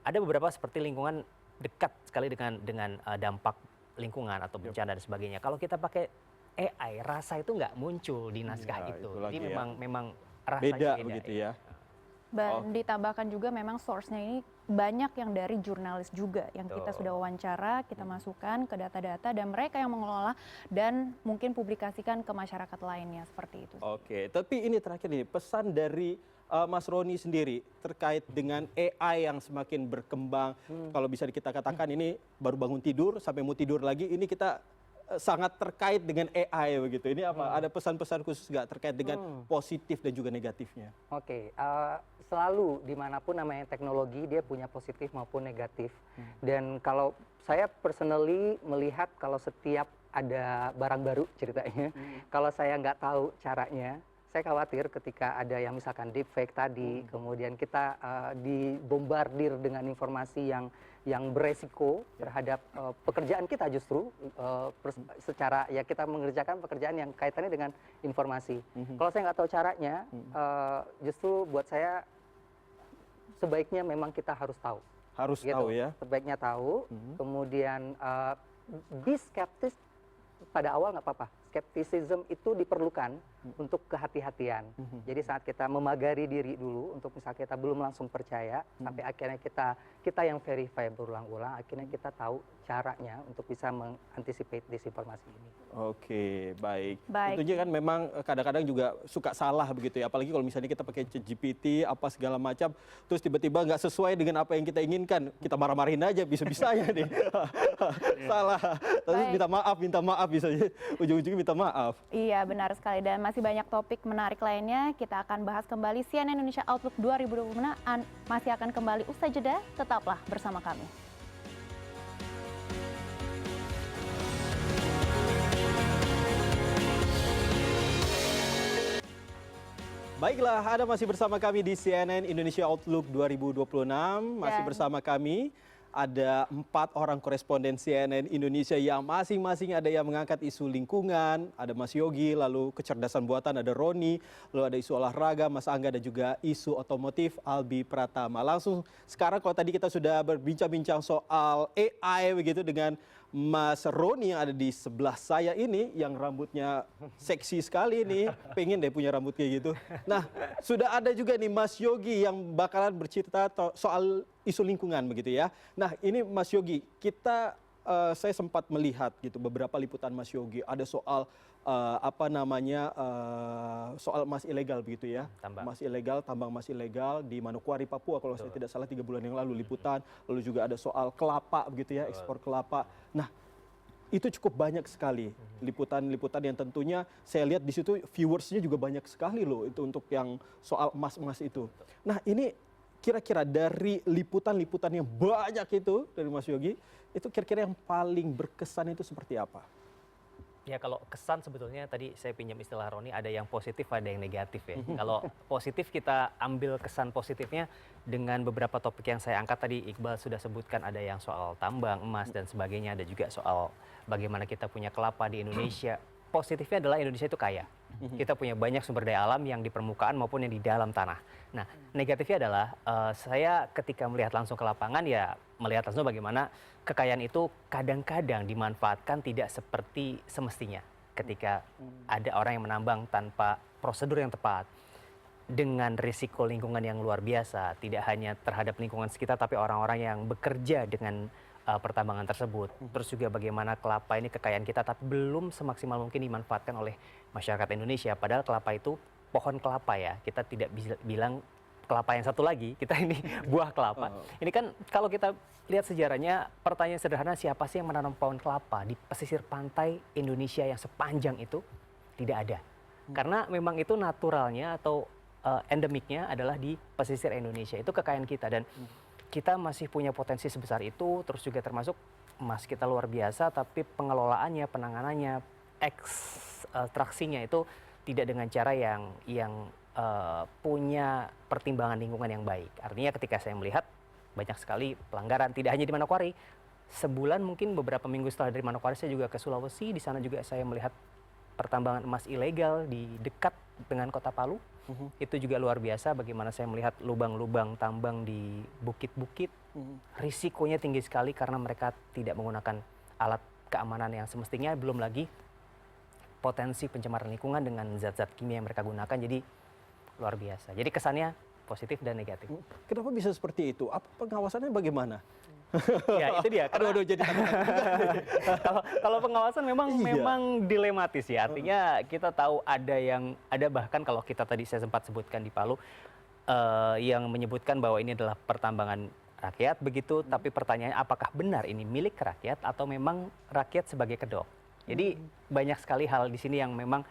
ada beberapa seperti lingkungan dekat sekali dengan dampak lingkungan atau bencana dan sebagainya. Kalau kita pakai AI, rasa itu nggak muncul di naskah Ya, itu. itu lagi Jadi ya. memang rasanya Beda begitu ya. Dan ditambahkan juga memang source-nya ini banyak yang dari jurnalis juga yang kita sudah wawancara, kita masukkan ke data-data dan mereka yang mengelola dan mungkin publikasikan ke masyarakat lainnya seperti itu. Oke, tapi ini terakhir nih, pesan dari Mas Roni sendiri terkait dengan AI yang semakin berkembang. Kalau bisa kita katakan ini baru bangun tidur sampai mau tidur lagi, ini kita sangat terkait dengan AI begitu. Ini apa? Ada pesan-pesan khusus nggak terkait dengan positif dan juga negatifnya? Oke, selalu dimanapun namanya teknologi dia punya positif maupun negatif. Dan kalau saya personally melihat kalau setiap ada barang baru ceritanya, kalau saya nggak tahu caranya, saya khawatir ketika ada yang misalkan deepfake tadi, kemudian kita dibombardir dengan informasi yang beresiko terhadap pekerjaan kita justru secara ya kita mengerjakan pekerjaan yang kaitannya dengan informasi. Kalau saya nggak tahu caranya, justru buat saya sebaiknya memang kita harus tahu. Harus gitu. tahu ya. Sebaiknya tahu. Kemudian be skeptis pada awal nggak apa-apa. Skepticism itu diperlukan untuk kehati-hatian. Jadi saat kita memagari diri dulu untuk misalnya kita belum langsung percaya sampai akhirnya kita yang verify berulang-ulang, akhirnya kita tahu caranya untuk bisa mengantisipasi disinformasi ini. Oke, baik. Baik. Tentunya kan memang kadang-kadang juga suka salah begitu ya. Apalagi kalau misalnya kita pakai ChatGPT apa segala macam, terus tiba-tiba nggak sesuai dengan apa yang kita inginkan, kita marah-marahin aja bisa-bisanya nih. Salah. Terus minta maaf bisa ujung-ujungnya minta maaf. Iya, benar sekali. Dan masih banyak topik menarik lainnya. Kita akan bahas kembali CNN Indonesia Outlook 2026 masih akan kembali usai jeda. Tetaplah bersama kami. Baiklah, Anda masih bersama kami di CNN Indonesia Outlook 2026. Masih bersama kami ada 4 orang koresponden CNN Indonesia yang masing-masing ada yang mengangkat isu lingkungan, ada Mas Yogi, lalu kecerdasan buatan ada Roni, lalu ada isu olahraga Mas Angga dan juga isu otomotif Albi Pratama. Langsung sekarang kalau tadi kita sudah berbincang-bincang soal AI begitu dengan Mas Roni yang ada di sebelah saya ini yang rambutnya seksi sekali nih, pengen deh punya rambut kayak gitu. Nah, sudah ada juga nih Mas Yogi yang bakalan bercerita soal isu lingkungan begitu ya. Nah, ini Mas Yogi, saya sempat melihat gitu beberapa liputan Mas Yogi ada soal soal emas ilegal begitu ya. Tambang emas ilegal di Manokwari, Papua kalau saya tidak salah 3 bulan yang lalu liputan. Lalu juga ada soal kelapa begitu ya, ekspor kelapa. Nah, itu cukup banyak sekali liputan-liputan yang tentunya saya lihat di situ viewersnya juga banyak sekali loh itu untuk yang soal emas-emas itu. Nah, ini kira-kira dari liputan-liputan yang banyak itu dari Mas Yogi, itu kira-kira yang paling berkesan itu seperti apa? Ya kalau kesan sebetulnya tadi saya pinjam istilah Roni, ada yang positif ada yang negatif ya. Kalau positif kita ambil kesan positifnya dengan beberapa topik yang saya angkat tadi, Iqbal sudah sebutkan, ada yang soal tambang emas dan sebagainya, ada juga soal bagaimana kita punya kelapa di Indonesia. Positifnya adalah Indonesia itu kaya. Kita punya banyak sumber daya alam yang di permukaan maupun yang di dalam tanah. Nah, negatifnya adalah saya ketika melihat langsung ke lapangan ya melihat langsung bagaimana kekayaan itu kadang-kadang dimanfaatkan tidak seperti semestinya. Ketika ada orang yang menambang tanpa prosedur yang tepat, dengan risiko lingkungan yang luar biasa, tidak hanya terhadap lingkungan sekitar tapi orang-orang yang bekerja dengan pertambangan tersebut. Terus juga bagaimana kelapa ini kekayaan kita tapi belum semaksimal mungkin dimanfaatkan oleh masyarakat Indonesia. Padahal kelapa itu pohon kelapa ya. Kita tidak bisa bilang kelapa yang satu lagi, kita ini buah kelapa. Ini kan kalau kita lihat sejarahnya, pertanyaan sederhana, siapa sih yang menanam pohon kelapa di pesisir pantai Indonesia yang sepanjang itu? Tidak ada. Karena memang itu naturalnya atau endemiknya adalah di pesisir Indonesia. Itu kekayaan kita dan kita masih punya potensi sebesar itu, terus juga termasuk emas kita luar biasa, tapi pengelolaannya, penanganannya, ekstraksinya itu tidak dengan cara yang punya pertimbangan lingkungan yang baik. Artinya ketika saya melihat banyak sekali pelanggaran, tidak hanya di Manokwari. Sebulan mungkin beberapa minggu setelah dari Manokwari saya juga ke Sulawesi, di sana juga saya melihat pertambangan emas ilegal di dekat dengan kota Palu. Itu juga luar biasa bagaimana saya melihat lubang-lubang tambang di bukit-bukit. Risikonya tinggi sekali karena mereka tidak menggunakan alat keamanan yang semestinya, belum lagi potensi pencemaran lingkungan dengan zat-zat kimia yang mereka gunakan, jadi luar biasa. Jadi kesannya positif dan negatif. Kenapa bisa seperti itu? Apa pengawasannya bagaimana? Ya itu dia. Aduh, jadi kalau pengawasan memang dilematis ya. Artinya kita tahu ada bahkan kalau kita tadi saya sempat sebutkan di Palu yang menyebutkan bahwa ini adalah pertambangan rakyat begitu. Tapi pertanyaannya apakah benar ini milik rakyat atau memang rakyat sebagai kedok? Jadi banyak sekali hal di sini yang memang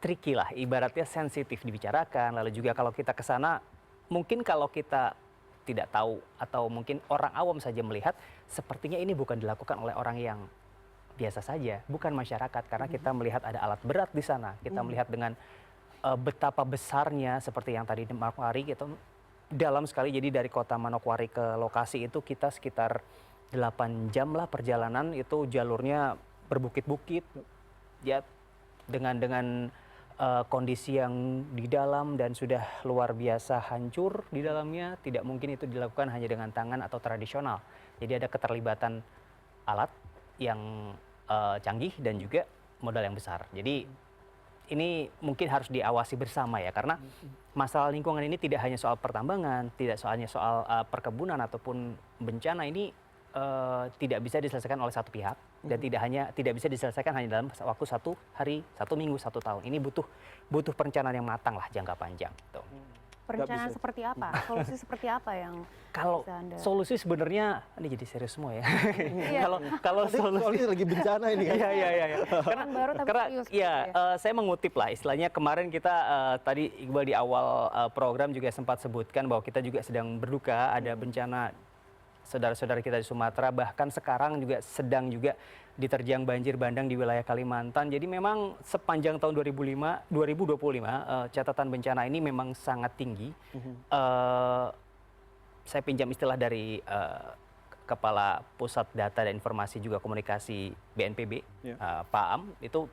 tricky lah. Ibaratnya sensitif dibicarakan. Lalu juga kalau kita ke sana mungkin kalau kita tidak tahu atau mungkin orang awam saja melihat sepertinya ini bukan dilakukan oleh orang yang biasa saja, bukan masyarakat, karena kita melihat ada alat berat di sana, kita melihat dengan betapa besarnya seperti yang tadi di Manokwari gitu, dalam sekali. Jadi dari kota Manokwari ke lokasi itu kita sekitar 8 jam lah perjalanan, itu jalurnya berbukit-bukit ya, dengan kondisi yang di dalam dan sudah luar biasa hancur di dalamnya. Tidak mungkin itu dilakukan hanya dengan tangan atau tradisional. Jadi ada keterlibatan alat yang canggih dan juga modal yang besar. Jadi ini mungkin harus diawasi bersama ya, karena masalah lingkungan ini tidak hanya soal pertambangan, tidak hanya soal perkebunan ataupun bencana. Ini tidak bisa diselesaikan oleh satu pihak dan tidak bisa diselesaikan hanya dalam waktu 1 hari, 1 minggu, 1 tahun. Ini butuh perencanaan yang matang lah, jangka panjang. Gitu. Perencanaan seperti apa? Solusi seperti apa yang kalau solusi sebenarnya ini jadi serius semua ya. Kalau solusi lagi bencana ini kan. Iya. Karena saya mengutip lah istilahnya, kemarin kita tadi Iqbal di awal program juga sempat sebutkan bahwa kita juga sedang berduka ada bencana saudara-saudara kita di Sumatera, bahkan sekarang juga sedang juga diterjang banjir bandang di wilayah Kalimantan. Jadi memang sepanjang tahun 2025 catatan bencana ini memang sangat tinggi. Saya pinjam istilah dari Kepala Pusat Data dan Informasi juga Komunikasi BNPB, Pak Am, itu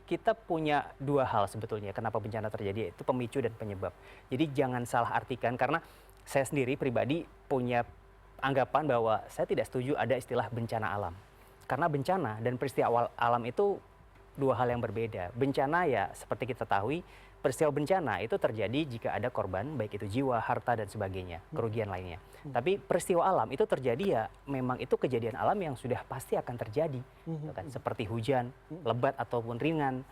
kita punya 2 hal sebetulnya kenapa bencana terjadi, yaitu pemicu dan penyebab. Jadi jangan salah artikan, karena saya sendiri pribadi punya anggapan bahwa saya tidak setuju ada istilah bencana alam. Karena bencana dan peristiwa alam itu 2 hal yang berbeda. Bencana ya seperti kita tahu, peristiwa bencana itu terjadi jika ada korban, baik itu jiwa, harta, dan sebagainya, kerugian lainnya. Tapi peristiwa alam itu terjadi ya memang itu kejadian alam yang sudah pasti akan terjadi. Kan? Seperti hujan, lebat ataupun ringan,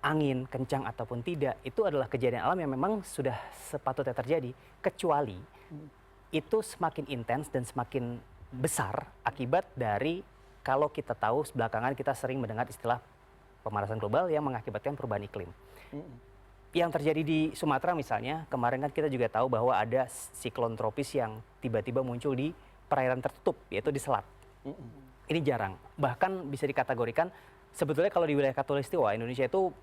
angin, kencang ataupun tidak, itu adalah kejadian alam yang memang sudah sepatutnya terjadi. Kecuali itu semakin intens dan semakin besar akibat dari, kalau kita tahu belakangan kita sering mendengar istilah pemanasan global yang mengakibatkan perubahan iklim. yang terjadi di Sumatera misalnya, kemarin kan kita juga tahu bahwa ada siklon tropis yang tiba-tiba muncul di perairan tertutup, yaitu di selat. Ini jarang. Bahkan bisa dikategorikan, sebetulnya kalau di wilayah Khatulistiwa, Indonesia itu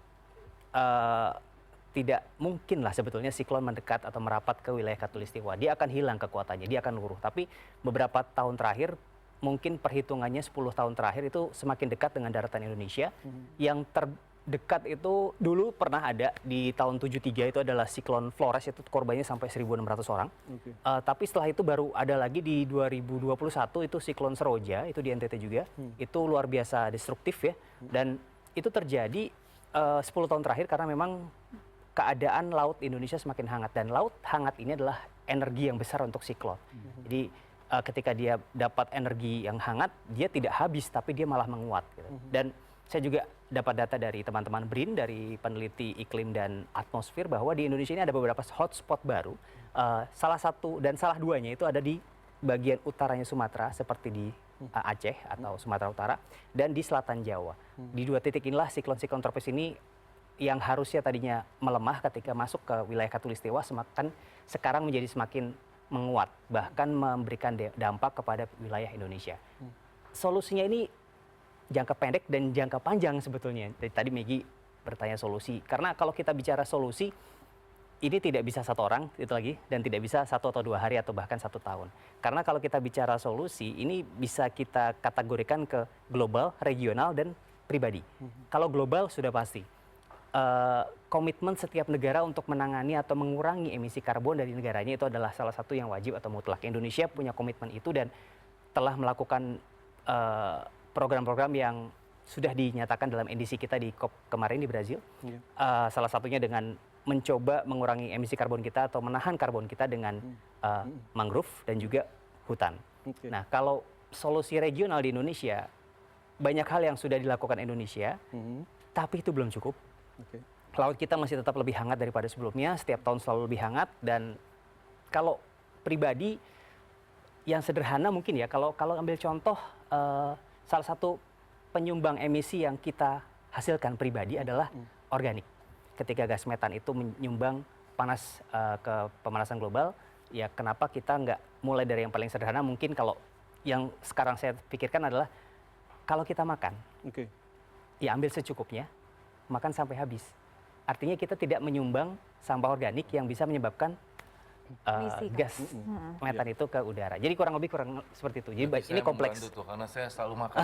tidak mungkin lah sebetulnya siklon mendekat atau merapat ke wilayah Khatulistiwa. Dia akan hilang kekuatannya, dia akan luruh. Tapi beberapa tahun terakhir, mungkin perhitungannya 10 tahun terakhir itu semakin dekat dengan daratan Indonesia. Yang terdekat itu dulu pernah ada di tahun 73 itu adalah siklon Flores, itu korbannya sampai 1.600 orang. Tapi setelah itu baru ada lagi di 2021 itu siklon Seroja, itu di NTT juga. Itu luar biasa destruktif ya. Dan itu terjadi 10 tahun terakhir karena memang keadaan laut Indonesia semakin hangat. Dan laut hangat ini adalah energi yang besar untuk siklon. Jadi ketika dia dapat energi yang hangat, dia tidak habis tapi dia malah menguat. Gitu. Dan saya juga dapat data dari teman-teman BRIN, dari peneliti iklim dan atmosfer, bahwa di Indonesia ini ada beberapa hotspot baru. Salah satu dan salah duanya itu ada di bagian utaranya Sumatera, seperti di Aceh atau Sumatera Utara, dan di selatan Jawa. Di dua titik inilah siklon-siklon tropis ini yang harusnya tadinya melemah ketika masuk ke wilayah Khatulistiwa, sekarang menjadi semakin menguat, bahkan memberikan dampak kepada wilayah Indonesia. Solusinya ini jangka pendek dan jangka panjang sebetulnya. Tadi Maggie bertanya solusi, karena kalau kita bicara solusi, ini tidak bisa satu orang, itu lagi, dan tidak bisa 1 atau 2 hari atau bahkan 1 tahun. Karena kalau kita bicara solusi, ini bisa kita kategorikan ke global, regional, dan pribadi. Kalau global sudah pasti. Komitmen setiap negara untuk menangani atau mengurangi emisi karbon dari negaranya itu adalah salah satu yang wajib atau mutlak. Indonesia punya komitmen itu dan telah melakukan program-program yang sudah dinyatakan dalam NDC kita di COP kemarin di Brazil. Salah satunya dengan mencoba mengurangi emisi karbon kita atau menahan karbon kita dengan mangrove dan juga hutan. Nah, kalau solusi regional di Indonesia, banyak hal yang sudah dilakukan Indonesia, tapi itu belum cukup. Laut kita masih tetap lebih hangat daripada sebelumnya, setiap tahun selalu lebih hangat. Dan kalau pribadi yang sederhana mungkin ya, kalau ambil contoh, salah satu penyumbang emisi yang kita hasilkan pribadi adalah organik. Ketika gas metan itu menyumbang panas ke pemanasan global, ya kenapa kita nggak mulai dari yang paling sederhana? Mungkin kalau yang sekarang saya pikirkan adalah kalau kita makan, ya ambil secukupnya, makan sampai habis. Artinya kita tidak menyumbang sampah organik yang bisa menyebabkan gas metan itu ke udara. Jadi kurang lebih seperti itu. Jadi ini kompleks. Tuh, karena saya selalu makan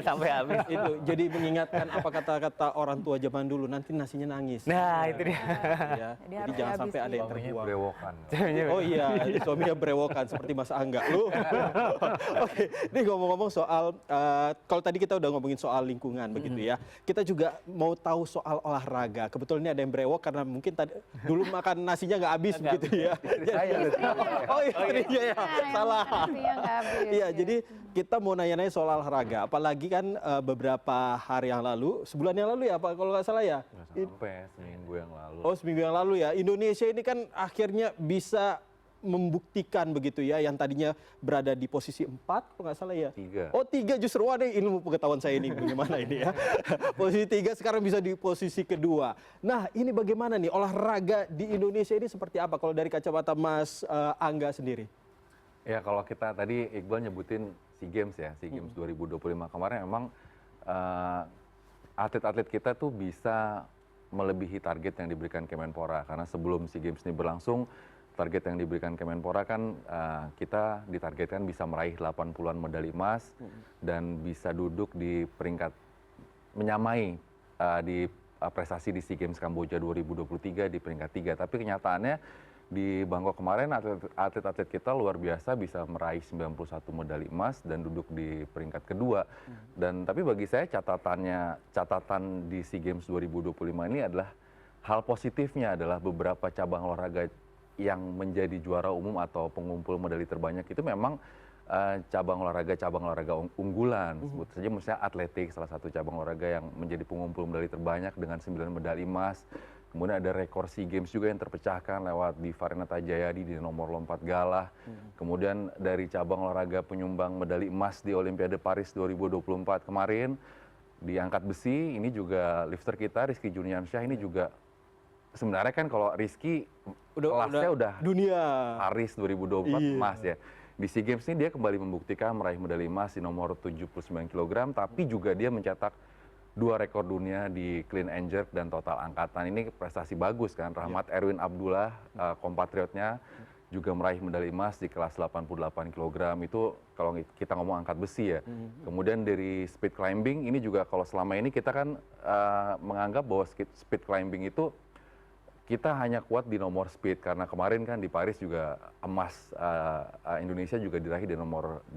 sampai habis. Itu jadi mengingatkan apa kata-kata orang tua zaman dulu, nanti nasinya nangis. Nah, itu dia. Ya. Jadi jangan sampai ada yang terbuang. Brewokan. Oh iya, suaminya brewokan seperti Mas Angga. Lu. Oke, ini ngomong-ngomong soal kalau tadi kita udah ngomongin soal lingkungan begitu ya. Kita juga mau tahu soal olahraga. Kebetulan ini ada yang brewok karena mungkin tadi dulu makan nasinya nggak habis begitu ya. Oh istrinya ya, salah. Iya, jadi kita mau nanya-nanya soal olahraga. Apalagi kan beberapa hari yang lalu, sebulan yang lalu ya, Pak, kalau nggak salah ya. Sampai seminggu yang lalu. Oh, seminggu yang lalu ya. Indonesia ini kan akhirnya bisa membuktikan begitu ya, yang tadinya berada di posisi 4 kalau nggak salah ya. 3. Oh 3 justru, ada ilmu pengetahuan saya ini bagaimana ini ya. Posisi 3 sekarang bisa di posisi kedua. Nah ini bagaimana nih olahraga di Indonesia ini seperti apa kalau dari kacamata Mas Angga sendiri? Ya kalau kita tadi Iqbal nyebutin SEA Games ya, SEA Games 2025 kemarin memang atlet-atlet kita tuh bisa melebihi target yang diberikan Kemenpora, karena sebelum SEA Games ini berlangsung, target yang diberikan Kemenpora kan kita ditargetkan bisa meraih 80-an medali emas dan bisa duduk di peringkat menyamai di prestasi di SEA Games Kamboja 2023 di peringkat 3. Tapi kenyataannya di Bangkok kemarin atlet-atlet kita luar biasa bisa meraih 91 medali emas dan duduk di peringkat kedua. Dan tapi bagi saya catatan di SEA Games 2025 ini adalah hal positifnya adalah beberapa cabang olahraga yang menjadi juara umum atau pengumpul medali terbanyak itu memang cabang olahraga unggulan. Sebut saja misalnya atletik, salah satu cabang olahraga yang menjadi pengumpul medali terbanyak dengan 9 medali emas. Kemudian ada rekor SEA Games juga yang terpecahkan lewat Diva Renata Jayadi di nomor lompat galah. Kemudian dari cabang olahraga penyumbang medali emas di Olimpiade Paris 2024 kemarin, di angkat besi ini juga lifter kita Rizky Juniansyah ini juga sebenarnya kan kalau Rizky kelasnya udah dunia. Paris 2024 emas ya. Di SEA Games ini dia kembali membuktikan meraih medali emas di nomor 79 kg, tapi juga dia mencetak 2 rekor dunia di clean and jerk dan total angkatan. Ini prestasi bagus kan. Rahmat Erwin Abdullah, kompatriotnya, juga meraih medali emas di kelas 88 kg. Itu kalau kita ngomong angkat besi ya. Kemudian dari speed climbing, ini juga kalau selama ini kita kan menganggap bahwa speed climbing itu kita hanya kuat di nomor speed. Karena kemarin kan di Paris juga emas Indonesia juga diraih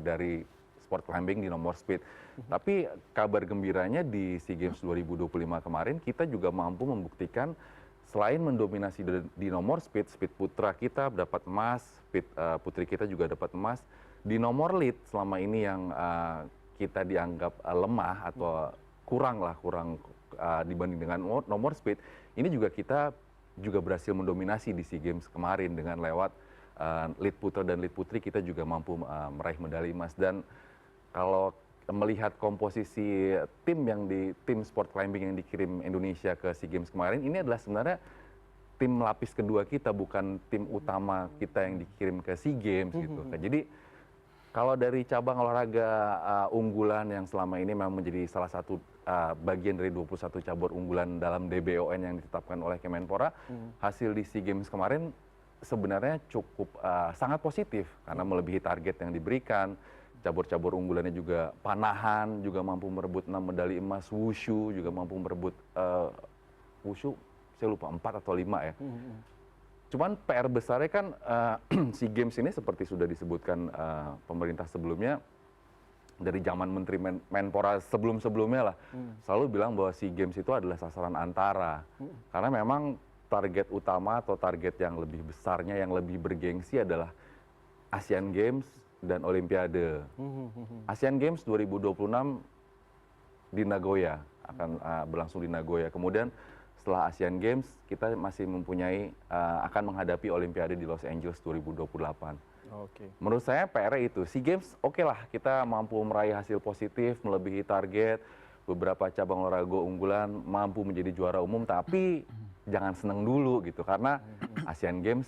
dari sport climbing di nomor speed. Tapi kabar gembiranya di SEA Games 2025 kemarin kita juga mampu membuktikan selain mendominasi di nomor speed putra kita dapat emas, speed putri kita juga dapat emas. Di nomor lead selama ini yang kita dianggap lemah atau kurang dibanding dengan nomor speed, ini juga kita juga berhasil mendominasi di SEA Games kemarin dengan lewat lead putra dan lead putri kita juga mampu meraih medali emas. Dan kalau melihat komposisi tim sport climbing yang dikirim Indonesia ke SEA Games kemarin, ini adalah sebenarnya tim lapis kedua kita, bukan tim utama kita yang dikirim ke SEA Games gitu. Jadi kalau dari cabang olahraga unggulan yang selama ini memang menjadi salah satu bagian dari 21 cabur unggulan dalam DBON yang ditetapkan oleh Kemenpora, hasil di SEA Games kemarin sebenarnya cukup sangat positif karena melebihi target yang diberikan. Cabur-cabur unggulannya juga panahan juga mampu merebut 6 medali emas, wushu juga mampu merebut wushu saya lupa 4 atau 5 ya. Cuman PR besarnya kan SEA Games ini seperti sudah disebutkan pemerintah sebelumnya, dari zaman Menteri Menpora sebelumnya lah, selalu bilang bahwa SEA Games itu adalah sasaran antara. Karena memang target utama atau target yang lebih besarnya, yang lebih bergengsi adalah Asian Games dan Olimpiade. Asian Games 2026 di Nagoya, akan berlangsung di Nagoya. Kemudian setelah Asian Games kita masih mempunyai akan menghadapi Olimpiade di Los Angeles 2028. Menurut saya PR itu SEA Games oke lah, kita mampu meraih hasil positif, melebihi target, beberapa cabang olahraga unggulan mampu menjadi juara umum, tapi jangan seneng dulu gitu karena Asian Games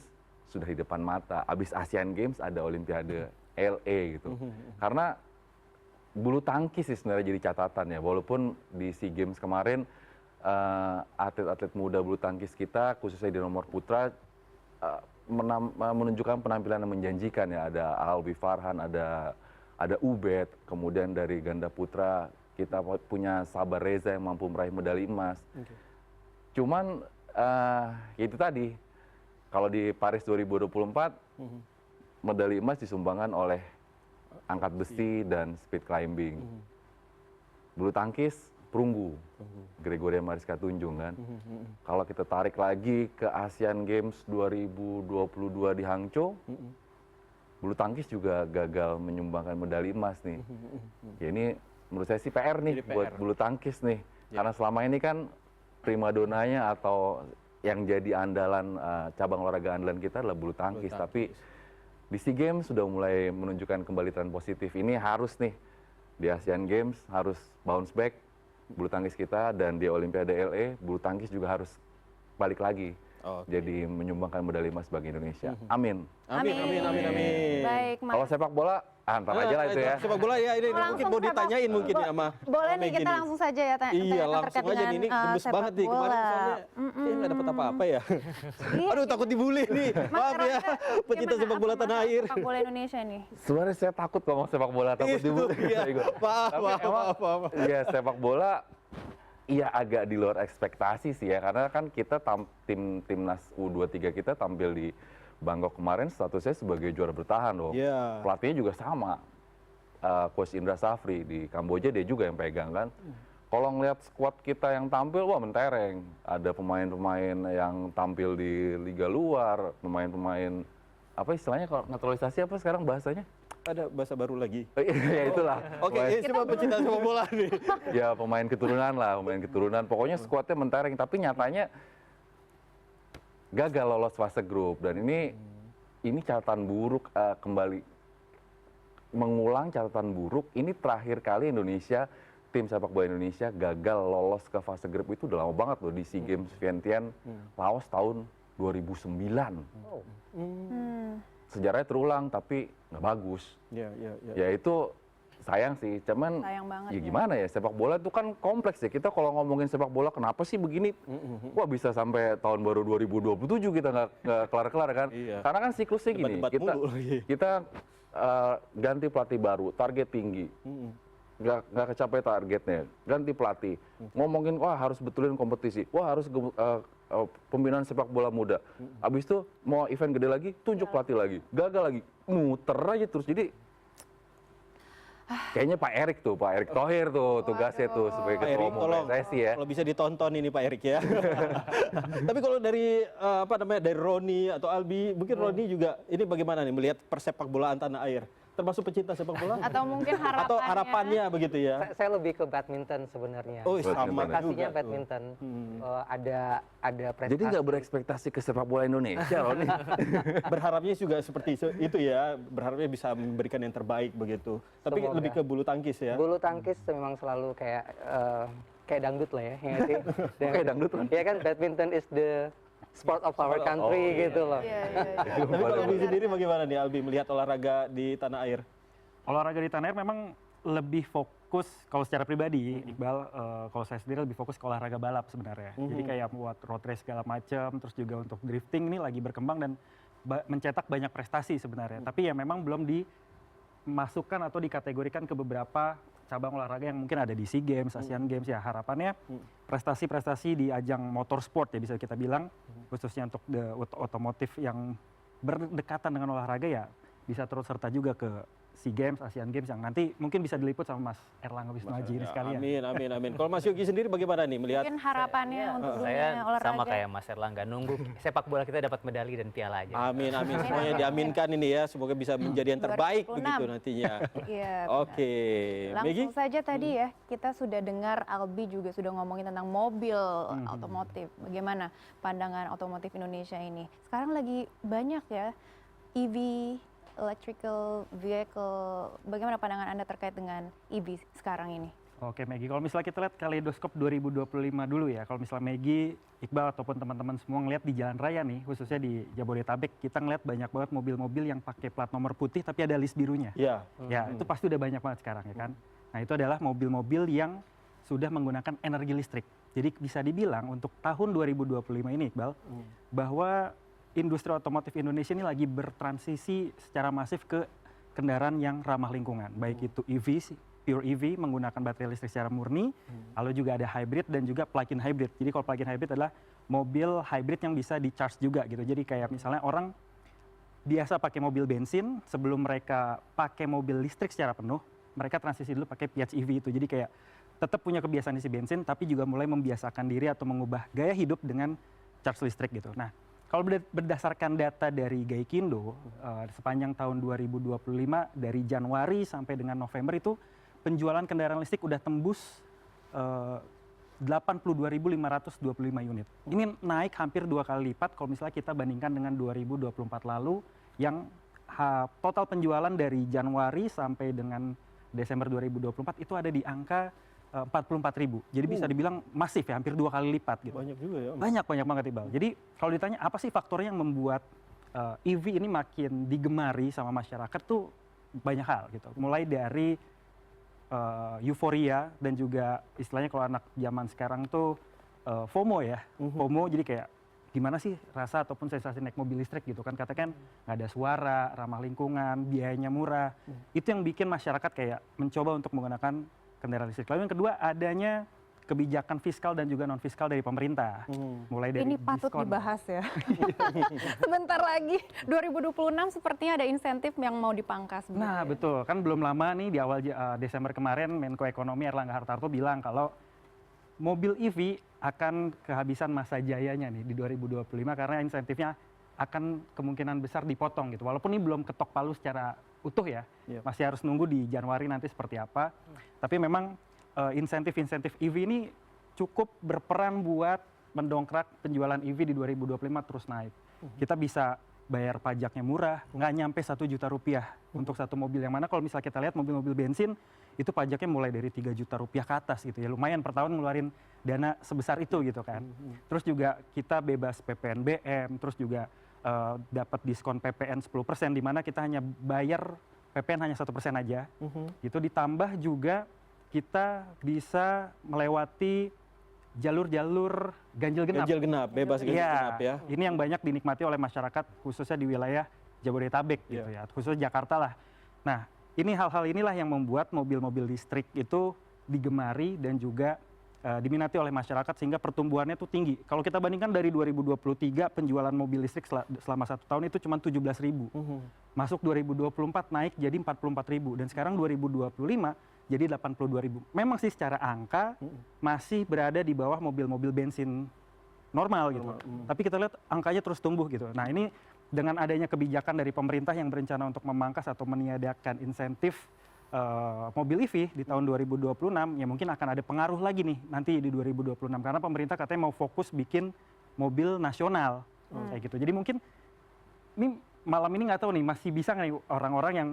sudah di depan mata. Abis Asian Games ada Olimpiade LA gitu. Karena bulu tangkis sih sebenarnya jadi catatan ya, walaupun di SEA Games kemarin atlet-atlet muda bulu tangkis kita khususnya di nomor putra menunjukkan penampilan yang menjanjikan ya. Ada Alwi Farhan, ada Ubed, kemudian dari ganda putra kita punya Sabar Reza yang mampu meraih medali emas. Cuman itu tadi, kalau di Paris 2024 medali emas disumbangkan oleh angkat besi dan speed climbing. Bulu tangkis perunggu, Gregoria Mariska Tunjung kan. Kalau kita tarik lagi ke Asian Games 2022 di Hangzhou, bulu tangkis juga gagal menyumbangkan medali emas nih. Ya ini menurut saya sih PR nih buat bulu tangkis nih. Karena selama ini kan primadonanya atau yang jadi andalan cabang olahraga andalan kita adalah bulu tangkis. Tapi di SEA Games sudah mulai menunjukkan kembali tren positif. Ini harus nih di Asian Games harus bounce back bulu tangkis kita, dan di Olimpiade LA bulu tangkis juga harus balik lagi. Jadi menyumbangkan medali emas bagi Indonesia. Amin. Baik, kalau sepak bola antar aja lah itu ya. Sepak bola ya, ini mungkin mau ditanyain mungkin ya sama boleh nih kita langsung saja ya tanya. Iya, langsung aja nih, ini gemes banget nih kemarin soalnya nggak dapat apa-apa ya. Aduh, takut dibully nih. Maaf ya, pecinta sepak bola tanah air. Sepak bola Indonesia nih. Sebenarnya saya takut kalau mau sepak bola, takut dibully. Maaf. Iya, sepak bola iya agak di luar ekspektasi sih ya, karena kan kita timnas U23 kita tampil di Bangkok kemarin statusnya sebagai juara bertahan loh. Pelatihnya juga sama, Coach Indra Safri di Kamboja dia juga yang pegang kan. Kalau ngelihat squad kita yang tampil, wah mentereng. Ada pemain-pemain yang tampil di liga luar, pemain-pemain apa istilahnya kalau naturalisasi apa sekarang bahasanya? Ada bahasa baru lagi. Ya itulah. Oke, coba pecinta sepak bola nih. Ya pemain keturunan. Pokoknya skuadnya mentereng, tapi nyatanya gagal lolos fase grup. Dan ini catatan buruk, kembali mengulang catatan buruk. Ini terakhir kali Indonesia tim sepak bola Indonesia gagal lolos ke fase grup itu udah lama banget loh, di SEA Games Vientiane Laos tahun 2009. Sejarahnya terulang tapi nggak bagus. Ya itu sayang sih, cuman Sayang banget ya gimana ya, sepak bola itu kan kompleks ya. Kita kalau ngomongin sepak bola kenapa sih begini, wah bisa sampai tahun baru 2027 kita nggak kelar-kelar kan. Karena kan siklusnya gini, kita ganti pelatih baru, target tinggi, nggak kecapai targetnya, ganti pelatih, ngomongin wah harus betulin kompetisi, wah harus pembinaan sepak bola muda, abis itu mau event gede lagi, tunjuk pelatih lagi, gagal lagi, muter aja terus. Jadi kayaknya Pak Erick Thohir tuh tugasnya tuh sebagai ketua umum PSSI ya. Kalau bisa ditonton ini Pak Erick ya. Tapi kalau dari dari Roni atau Albi, mungkin Roni juga ini bagaimana nih melihat persepak bolaan tanah air? Termasuk pecinta sepak bola? Atau mungkin harapannya? Atau harapannya begitu ya? Saya lebih ke badminton sebenarnya. Oh, sama Ekspektasinya badminton. Ada prestasi. Jadi nggak berekspektasi ke sepak bola Indonesia, Roni. Berharapnya juga seperti itu ya, berharapnya bisa memberikan yang terbaik begitu. Tapi Semoga. lebih ke bulu tangkis ya? Bulu tangkis memang selalu kayak dangdut lah ya. Kayak dangdut kan? Ya kan, badminton is the sport of our country gitu loh. Tapi kalau Albi sendiri bagaimana nih Albi melihat olahraga di tanah air? Olahraga di tanah air memang lebih fokus, kalau secara pribadi, Iqbal, kalau saya sendiri lebih fokus ke olahraga balap sebenarnya. Jadi kayak buat road race segala macam, terus juga untuk drifting ini lagi berkembang dan mencetak banyak prestasi sebenarnya. Tapi ya memang belum dimasukkan atau dikategorikan ke beberapa cabang olahraga yang mungkin ada di SEA Games, Asian Games. Ya harapannya prestasi-prestasi di ajang motorsport ya bisa kita bilang, khususnya untuk otomotif yang berdekatan dengan olahraga ya bisa terus serta juga ke SEA Games, Asian Games yang nanti mungkin bisa diliput sama Mas Erlangga Wisnuaji ini sekalian. Amin. Kalau Mas Yogi sendiri bagaimana nih melihat? Mungkin harapannya untuk Saya dunia olahraga. sama kayak Mas Erlangga, nunggu sepak bola kita dapat medali dan piala aja. Amin. Semuanya diaminkan ini ya, semoga bisa menjadi yang terbaik 2026. begitu nantinya. Iya. Oke. Maggie? Langsung saja tadi ya, kita sudah dengar Albi juga sudah ngomongin tentang mobil otomotif. Bagaimana pandangan otomotif Indonesia ini? Sekarang lagi banyak ya EV, electrical vehicle. Bagaimana pandangan Anda terkait dengan EV sekarang ini? Oke Maggie, kalau misalnya kita lihat Kaleidoskop 2025 dulu ya, kalau misalnya Maggie, Iqbal ataupun teman-teman semua ngelihat di jalan raya nih, khususnya di Jabodetabek, kita ngelihat banyak banget mobil-mobil yang pakai plat nomor putih tapi ada list birunya. Iya. Ya, itu pasti udah banyak banget sekarang ya kan. Nah itu adalah mobil-mobil yang sudah menggunakan energi listrik. Jadi bisa dibilang untuk tahun 2025 ini Iqbal, bahwa industri otomotif Indonesia ini lagi bertransisi secara masif ke kendaraan yang ramah lingkungan. Baik itu EV, pure EV menggunakan baterai listrik secara murni, lalu juga ada hybrid dan juga plug-in hybrid. Jadi kalau plug-in hybrid adalah mobil hybrid yang bisa di-charge juga gitu. Jadi kayak misalnya orang biasa pakai mobil bensin, sebelum mereka pakai mobil listrik secara penuh, mereka transisi dulu pakai PHEV itu. Jadi kayak tetap punya kebiasaan isi bensin, tapi juga mulai membiasakan diri atau mengubah gaya hidup dengan charge listrik gitu. Nah, kalau berdasarkan data dari Gaikindo, sepanjang tahun 2025 dari Januari sampai dengan November itu penjualan kendaraan listrik udah tembus 82.525 unit. Ini naik hampir 2 kali lipat kalau misalnya kita bandingkan dengan 2024 lalu yang total penjualan dari Januari sampai dengan Desember 2024 itu ada di angka 44.000. Jadi bisa dibilang masif ya, hampir 2 kali lipat gitu. Banyak juga ya. Banyak banget Iqbal. Jadi kalau ditanya apa sih faktornya yang membuat EV ini makin digemari sama masyarakat tuh banyak hal gitu. Mulai dari euforia dan juga istilahnya kalau anak zaman sekarang tuh FOMO ya. FOMO jadi kayak gimana sih rasa ataupun sensasi naik mobil listrik gitu kan, katakan nggak ada suara, ramah lingkungan, biayanya murah. Itu yang bikin masyarakat kayak mencoba untuk menggunakan kendaraan listrik. Lalu yang kedua adanya kebijakan fiskal dan juga non fiskal dari pemerintah. Mulai dari ini patut diskon. dibahas ya. Sebentar lagi 2026 sepertinya ada insentif yang mau dipangkas. Nah betul, kan belum lama nih di awal Desember kemarin Menko Ekonomi Erlangga Hartarto bilang kalau mobil EV akan kehabisan masa jayanya nih di 2025 karena insentifnya akan kemungkinan besar dipotong gitu. Walaupun ini belum ketok palu secara utuh ya, masih harus nunggu di Januari nanti seperti apa. Tapi memang insentif-insentif EV ini cukup berperan buat mendongkrak penjualan EV di 2025 terus naik. Kita bisa bayar pajaknya murah, nggak nyampe 1 juta rupiah untuk satu mobil. Yang mana kalau misalnya kita lihat mobil-mobil bensin, itu pajaknya mulai dari 3 juta rupiah ke atas gitu ya. Lumayan per tahun ngeluarin dana sebesar itu gitu kan. Terus juga kita bebas PPNBM, terus juga dapat diskon PPN 10%, di mana kita hanya bayar PPN hanya 1% aja. Itu ditambah juga kita bisa melewati jalur-jalur ganjil genap. Ganjil genap, bebas ganjil genap ya. Ini yang banyak dinikmati oleh masyarakat khususnya di wilayah Jabodetabek gitu ya, khususnya Jakarta lah. Nah, ini hal-hal inilah yang membuat mobil-mobil listrik itu digemari dan juga diminati oleh masyarakat sehingga pertumbuhannya itu tinggi. Kalau kita bandingkan dari 2023 penjualan mobil listrik selama 1 tahun itu cuma 17.000. Masuk 2024 naik jadi 44.000 dan sekarang 2025 jadi 82.000. Memang sih secara angka masih berada di bawah mobil-mobil bensin normal gitu. Tapi kita lihat angkanya terus tumbuh gitu. Nah, ini dengan adanya kebijakan dari pemerintah yang berencana untuk memangkas atau meniadakan insentif mobil EV di tahun 2026, ya mungkin akan ada pengaruh lagi nih nanti di 2026 karena pemerintah katanya mau fokus bikin mobil nasional kayak gitu. Jadi mungkin ini malam ini nggak tahu nih masih bisa nggak nih orang-orang yang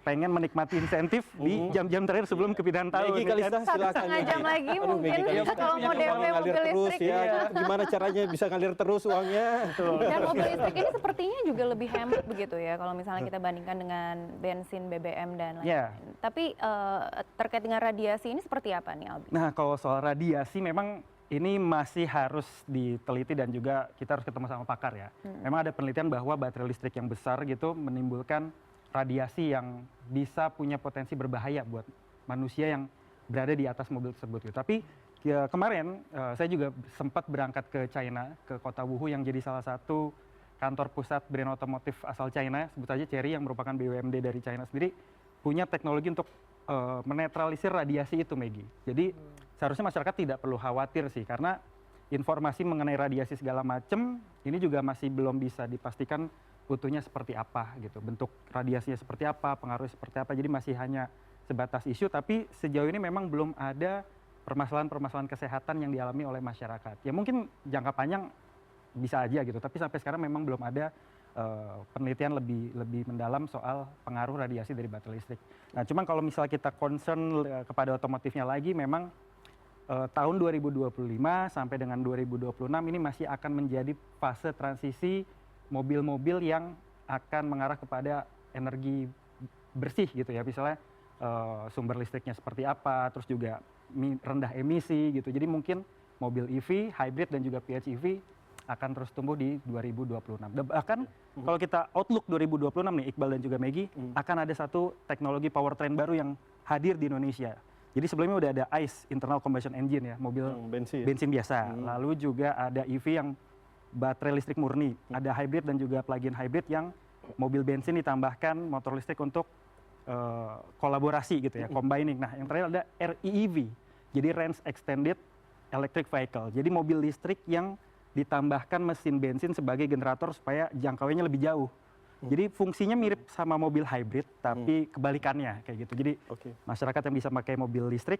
pengen menikmati insentif di jam-jam terakhir sebelum kepindahan tahun. Maggie Kalista, silakan. 1,5 jam lagi mungkin kalau mau DP ngalir mobil terus listrik. ya. Gimana caranya bisa ngalir terus uangnya? Dan mobil listrik ini sepertinya juga lebih hemat begitu ya kalau misalnya kita bandingkan dengan bensin, BBM dan lain-lain. Tapi terkait dengan radiasi ini seperti apa nih Albi? Nah, kalau soal radiasi memang ini masih harus diteliti dan juga kita harus ketemu sama pakar ya. Memang ada penelitian bahwa baterai listrik yang besar gitu menimbulkan radiasi yang bisa punya potensi berbahaya buat manusia yang berada di atas mobil tersebut. Gitu. Tapi kemarin saya juga sempat berangkat ke China, ke kota Wuhu yang jadi salah satu kantor pusat brand otomotif asal China, sebut saja Chery yang merupakan BUMD dari China sendiri, punya teknologi untuk menetralisir radiasi itu, Maggie. Jadi seharusnya masyarakat tidak perlu khawatir sih, karena informasi mengenai radiasi segala macam ini juga masih belum bisa dipastikan utuhnya seperti apa gitu, bentuk radiasinya seperti apa, pengaruhnya seperti apa, jadi masih hanya sebatas isu, tapi sejauh ini memang belum ada permasalahan-permasalahan kesehatan yang dialami oleh masyarakat. Ya mungkin jangka panjang bisa aja gitu, tapi sampai sekarang memang belum ada penelitian lebih mendalam soal pengaruh radiasi dari baterai listrik. Nah, cuman kalau misalnya kita concern kepada otomotifnya lagi, memang tahun 2025 sampai dengan 2026 ini masih akan menjadi fase transisi mobil-mobil yang akan mengarah kepada energi bersih gitu ya, misalnya sumber listriknya seperti apa, terus juga rendah emisi gitu. Jadi mungkin mobil EV, hybrid dan juga PHEV akan terus tumbuh di 2026. Bahkan kalau kita outlook 2026 nih Iqbal dan juga Maggie, akan ada satu teknologi powertrain baru yang hadir di Indonesia. Jadi sebelumnya udah ada ICE, internal combustion engine ya, mobil bensin biasa. Lalu juga ada EV yang baterai listrik murni, ada hybrid dan juga plug-in hybrid yang mobil bensin ditambahkan motor listrik untuk kolaborasi gitu ya, combining. Nah, yang terakhir ada REEV, jadi Range Extended Electric Vehicle. Jadi mobil listrik yang ditambahkan mesin bensin sebagai generator supaya jangkauannya lebih jauh. Jadi fungsinya mirip sama mobil hybrid, tapi kebalikannya kayak gitu. Jadi masyarakat yang bisa pakai mobil listrik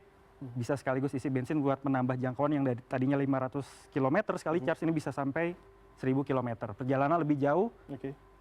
bisa sekaligus isi bensin buat menambah jangkauan yang dari tadinya 500 km sekali charge ini bisa sampai 1000 km. Perjalanan lebih jauh,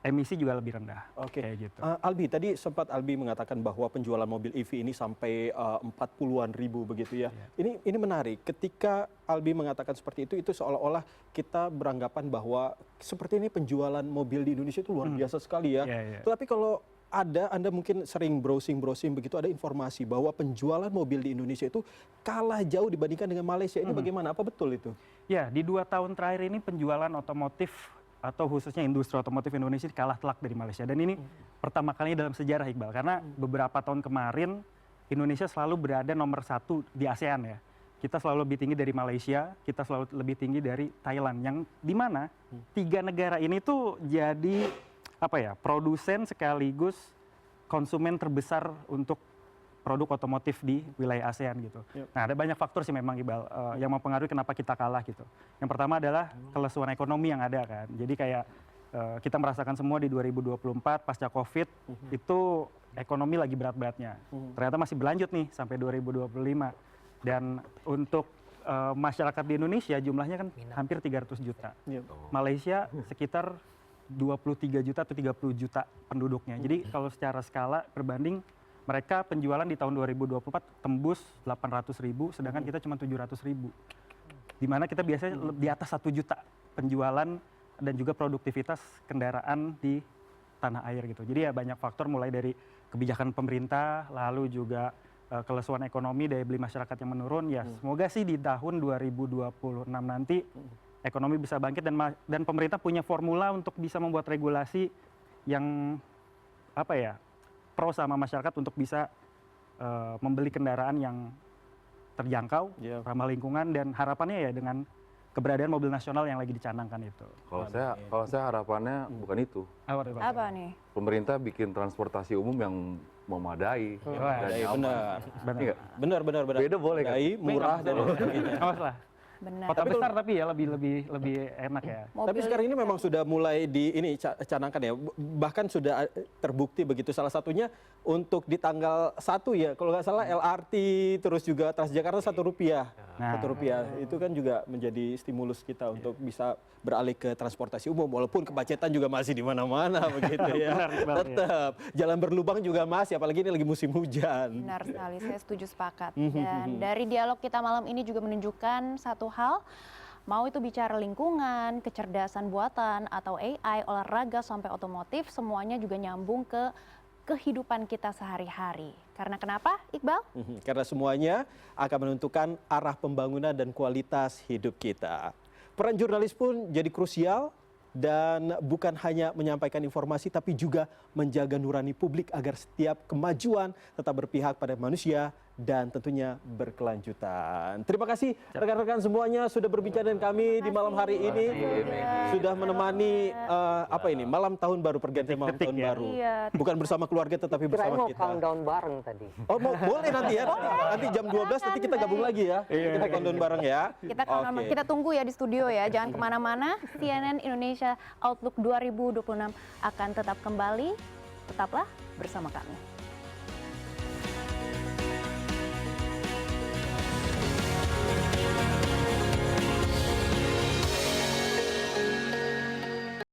emisi juga lebih rendah. Kayak gitu. Albi, tadi sempat Albi mengatakan bahwa penjualan mobil EV ini sampai 40-an ribu begitu ya. Ini menarik. Ketika Albi mengatakan seperti itu seolah-olah kita beranggapan bahwa seperti ini penjualan mobil di Indonesia itu luar biasa sekali ya. Tetapi kalau Anda mungkin sering browsing begitu, ada informasi bahwa penjualan mobil di Indonesia itu kalah jauh dibandingkan dengan Malaysia. Ini bagaimana? Apa betul itu? Ya, di 2 tahun terakhir ini penjualan otomotif atau khususnya industri otomotif Indonesia kalah telak dari Malaysia. Dan ini pertama kalinya dalam sejarah, Iqbal. Karena beberapa tahun kemarin Indonesia selalu berada nomor 1 di ASEAN ya. Kita selalu lebih tinggi dari Malaysia, kita selalu lebih tinggi dari Thailand. Yang dimana 3 negara ini tuh jadi produsen sekaligus konsumen terbesar untuk produk otomotif di wilayah ASEAN gitu. Nah, ada banyak faktor sih memang Iqbal yang mempengaruhi kenapa kita kalah gitu. Yang pertama adalah kelesuan ekonomi yang ada kan. Jadi kayak kita merasakan semua di 2024 pasca Covid itu ekonomi lagi berat-beratnya. Ternyata masih berlanjut nih sampai 2025. Dan untuk masyarakat di Indonesia jumlahnya kan hampir 300 juta. Malaysia sekitar 23 juta atau 30 juta penduduknya. Jadi kalau secara skala berbanding, mereka penjualan di tahun 2024 tembus 800.000, sedangkan kita cuma 700.000. Di mana kita biasanya di atas 1 juta penjualan dan juga produktivitas kendaraan di tanah air gitu. Jadi ya banyak faktor mulai dari kebijakan pemerintah, lalu juga kelesuan ekonomi, daya beli masyarakat yang menurun. Ya semoga sih di tahun 2026 nanti ekonomi bisa bangkit dan pemerintah punya formula untuk bisa membuat regulasi yang apa ya, pro sama masyarakat untuk bisa membeli kendaraan yang terjangkau, ramah lingkungan, dan harapannya ya dengan keberadaan mobil nasional yang lagi dicanangkan itu. Kalau saya harapannya bukan itu. Apa nih? Pemerintah bikin transportasi umum yang memadai. Benar. Beda boleh kan? Murah dan sebagainya. Awas lah. Benar. Kota besar tapi ya lebih enak ya. Tapi sekarang ini memang sudah mulai canangkan ya. Bahkan sudah terbukti begitu. Salah satunya untuk di tanggal 1 ya, kalau nggak salah LRT terus juga Transjakarta Rp1. Rp1 itu kan juga menjadi stimulus kita untuk bisa beralih ke transportasi umum. Walaupun kemacetan juga masih di mana-mana begitu ya. Tetap jalan berlubang juga masih, apalagi ini lagi musim hujan. Benar sekali, saya setuju, sepakat. Dan dari dialog kita malam ini juga menunjukkan satu hal, mau itu bicara lingkungan, kecerdasan buatan, atau AI, olahraga sampai otomotif, semuanya juga nyambung ke kehidupan kita sehari-hari. Karena kenapa, Iqbal? Karena semuanya akan menentukan arah pembangunan dan kualitas hidup kita. Peran jurnalis pun jadi krusial, dan bukan hanya menyampaikan informasi tapi juga menjaga nurani publik agar setiap kemajuan tetap berpihak pada manusia dan tentunya berkelanjutan. Terima kasih rekan-rekan semuanya sudah berbincang dengan kami di malam hari ini. Sudah menemani malam tahun baru, pergantian malam tahun baru. Bukan bersama keluarga tetapi bersama kita. Countdown bareng tadi. Oh, boleh nanti ya. Nanti jam 12 nanti kita gabung lagi ya. Kita countdown bareng ya. Kita tunggu ya di studio ya. Jangan kemana-mana. CNN Indonesia Outlook 2026 akan tetap kembali. Tetaplah bersama kami.